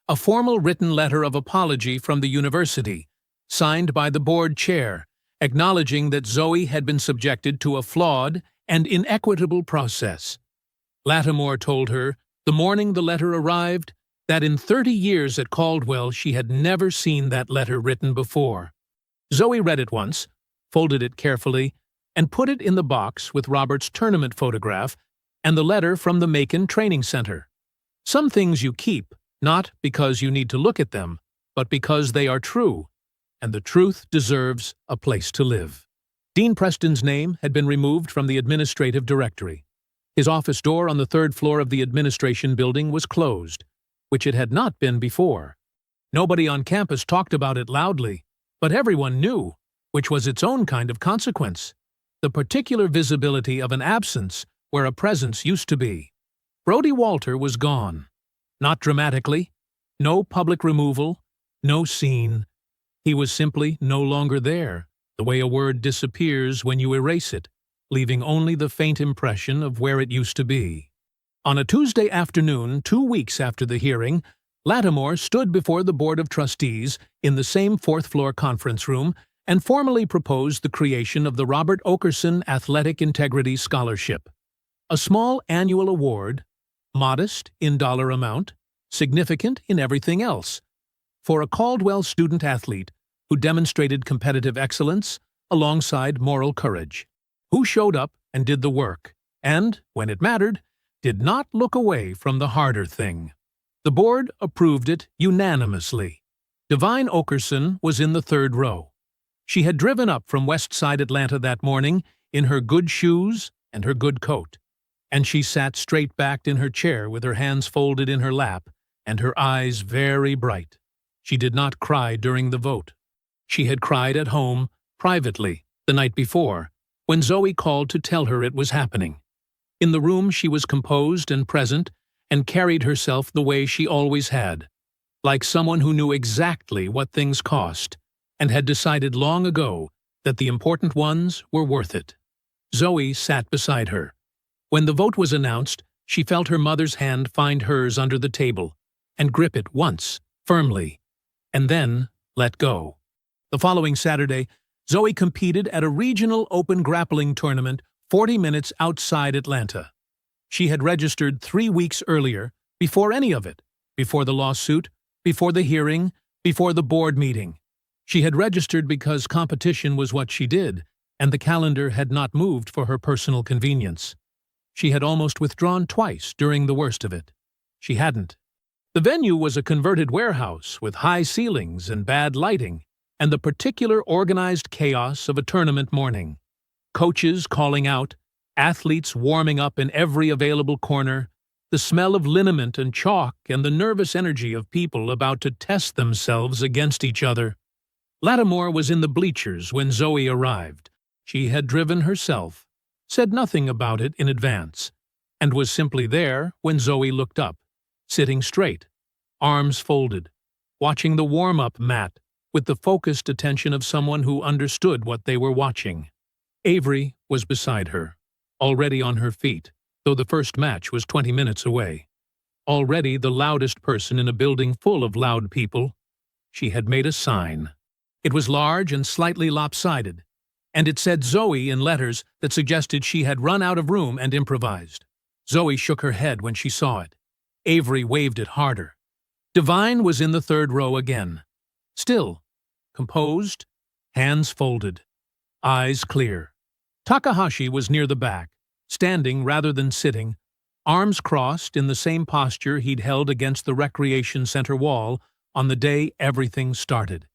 a formal written letter of apology from the university, signed by the board chair, acknowledging that Zoe had been subjected to a flawed and inequitable process. Lattimore told her, the morning the letter arrived, that in 30 years at Caldwell she had never seen that letter written before. Zoe read it once, folded it carefully, and put it in the box with Robert's tournament photograph and the letter from the Macon Training Center. Some things you keep, not because you need to look at them, but because they are true, and the truth deserves a place to live. Dean Preston's name had been removed from the administrative directory. His office door on the 3rd floor of the administration building was closed, which it had not been before. Nobody on campus talked about it loudly, but everyone knew, which was its own kind of consequence. The particular visibility of an absence where a presence used to be. Brody Walter was gone. Not dramatically, no public removal, no scene. He was simply no longer there, the way a word disappears when you erase it, leaving only the faint impression of where it used to be. On a Tuesday afternoon, 2 weeks after the hearing, Lattimore stood before the Board of Trustees in the same 4th-floor conference room and formally proposed the creation of the Robert Okerson Athletic Integrity Scholarship, a small annual award, modest in dollar amount, significant in everything else, for a Caldwell student-athlete who demonstrated competitive excellence alongside moral courage, who showed up and did the work, and, when it mattered, did not look away from the harder thing. The board approved it unanimously. Divine Okerson was in the 3rd row. She had driven up from West Side Atlanta that morning in her good shoes and her good coat, and she sat straight-backed in her chair with her hands folded in her lap and her eyes very bright. She did not cry during the vote. She had cried at home, privately, the night before, when Zoe called to tell her it was happening. In the room she was composed and present and carried herself the way she always had, like someone who knew exactly what things cost and had decided long ago that the important ones were worth it. Zoe sat beside her. When the vote was announced, she felt her mother's hand find hers under the table and grip it once, firmly, and then let go. The following Saturday, Zoe competed at a regional open grappling tournament 40 minutes outside Atlanta. She had registered 3 weeks earlier, before any of it, before the lawsuit, before the hearing, before the board meeting. She had registered because competition was what she did, and the calendar had not moved for her personal convenience. She had almost withdrawn twice during the worst of it. She hadn't. The venue was a converted warehouse with high ceilings and bad lighting, and the particular organized chaos of a tournament morning. Coaches calling out, athletes warming up in every available corner, the smell of liniment and chalk and the nervous energy of people about to test themselves against each other. Lattimore was in the bleachers when Zoe arrived. She had driven herself, said nothing about it in advance, and was simply there when Zoe looked up, sitting straight, arms folded, watching the warm-up mat with the focused attention of someone who understood what they were watching. Avery was beside her, already on her feet, though the first match was 20 minutes away. Already the loudest person in a building full of loud people. She had made a sign. It was large and slightly lopsided, and it said Zoe in letters that suggested she had run out of room and improvised. Zoe shook her head when she saw it. Avery waved it harder. Divine was in the third row again. Still, composed, hands folded, eyes clear. Takahashi was near the back, standing rather than sitting, arms crossed in the same posture he'd held against the recreation center wall on the day everything started.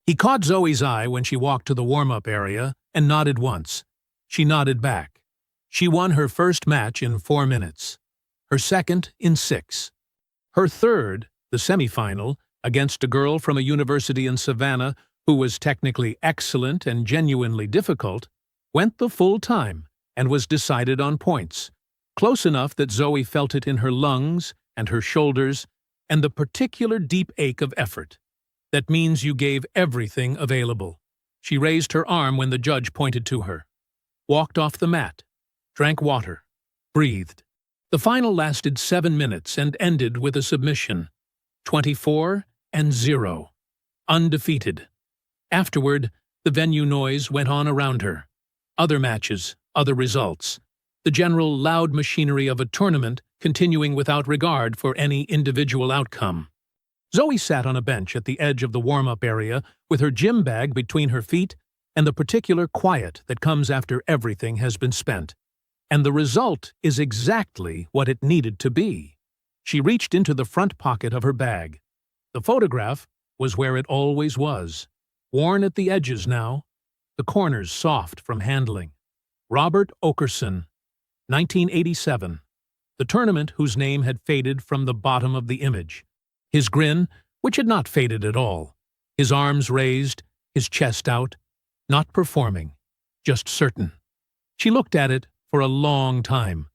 He caught Zoe's eye when she walked to the warm-up area and nodded once. She nodded back. She won her first match in 4 minutes, her second in 6. Her third, the semifinal, against a girl from a university in Savannah who was technically excellent and genuinely difficult, went the full time and was decided on points, close enough that Zoe felt it in her lungs and her shoulders and the particular deep ache of effort. That means you gave everything available. She raised her arm when the judge pointed to her, walked off the mat, drank water, breathed. The final lasted 7 minutes and ended with a submission, 24-0, undefeated. Afterward, the venue noise went on around her. Other matches, other results. The general loud machinery of a tournament continuing without regard for any individual outcome. Zoe sat on a bench at the edge of the warm-up area with her gym bag between her feet and the particular quiet that comes after everything has been spent. And the result is exactly what it needed to be. She reached into the front pocket of her bag. The photograph was where it always was, worn at the edges now, the corners soft from handling. Robert Okerson, 1987. The tournament whose name had faded from the bottom of the image. His grin, which had not faded at all. His arms raised, his chest out. Not performing, just certain. She looked at it for a long time.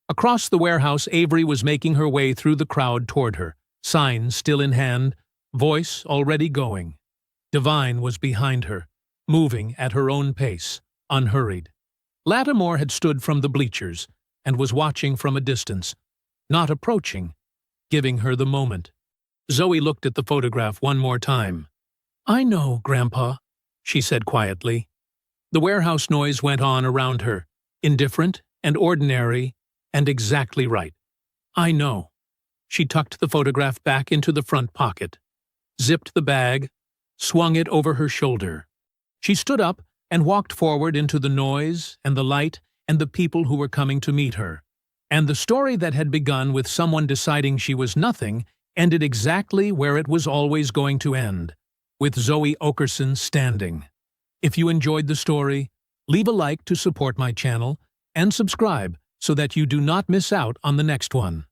Across the warehouse, Avery was making her way through the crowd toward her, signs still in hand, voice already going. Divine was behind her, moving at her own pace, unhurried. Lattimore had stood from the bleachers and was watching from a distance, not approaching, giving her the moment. Zoe looked at the photograph one more time. "I know, Grandpa," she said quietly. The warehouse noise went on around her, indifferent and ordinary and exactly right. "I know." She tucked the photograph back into the front pocket, zipped the bag, swung it over her shoulder. She stood up and walked forward into the noise and the light and the people who were coming to meet her. And the story that had begun with someone deciding she was nothing ended exactly where it was always going to end, with Zoe Okerson standing. If you enjoyed the story, leave a like to support my channel and subscribe so that you do not miss out on the next one.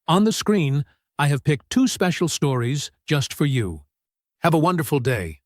On the screen, I have picked 2 special stories just for you. Have a wonderful day.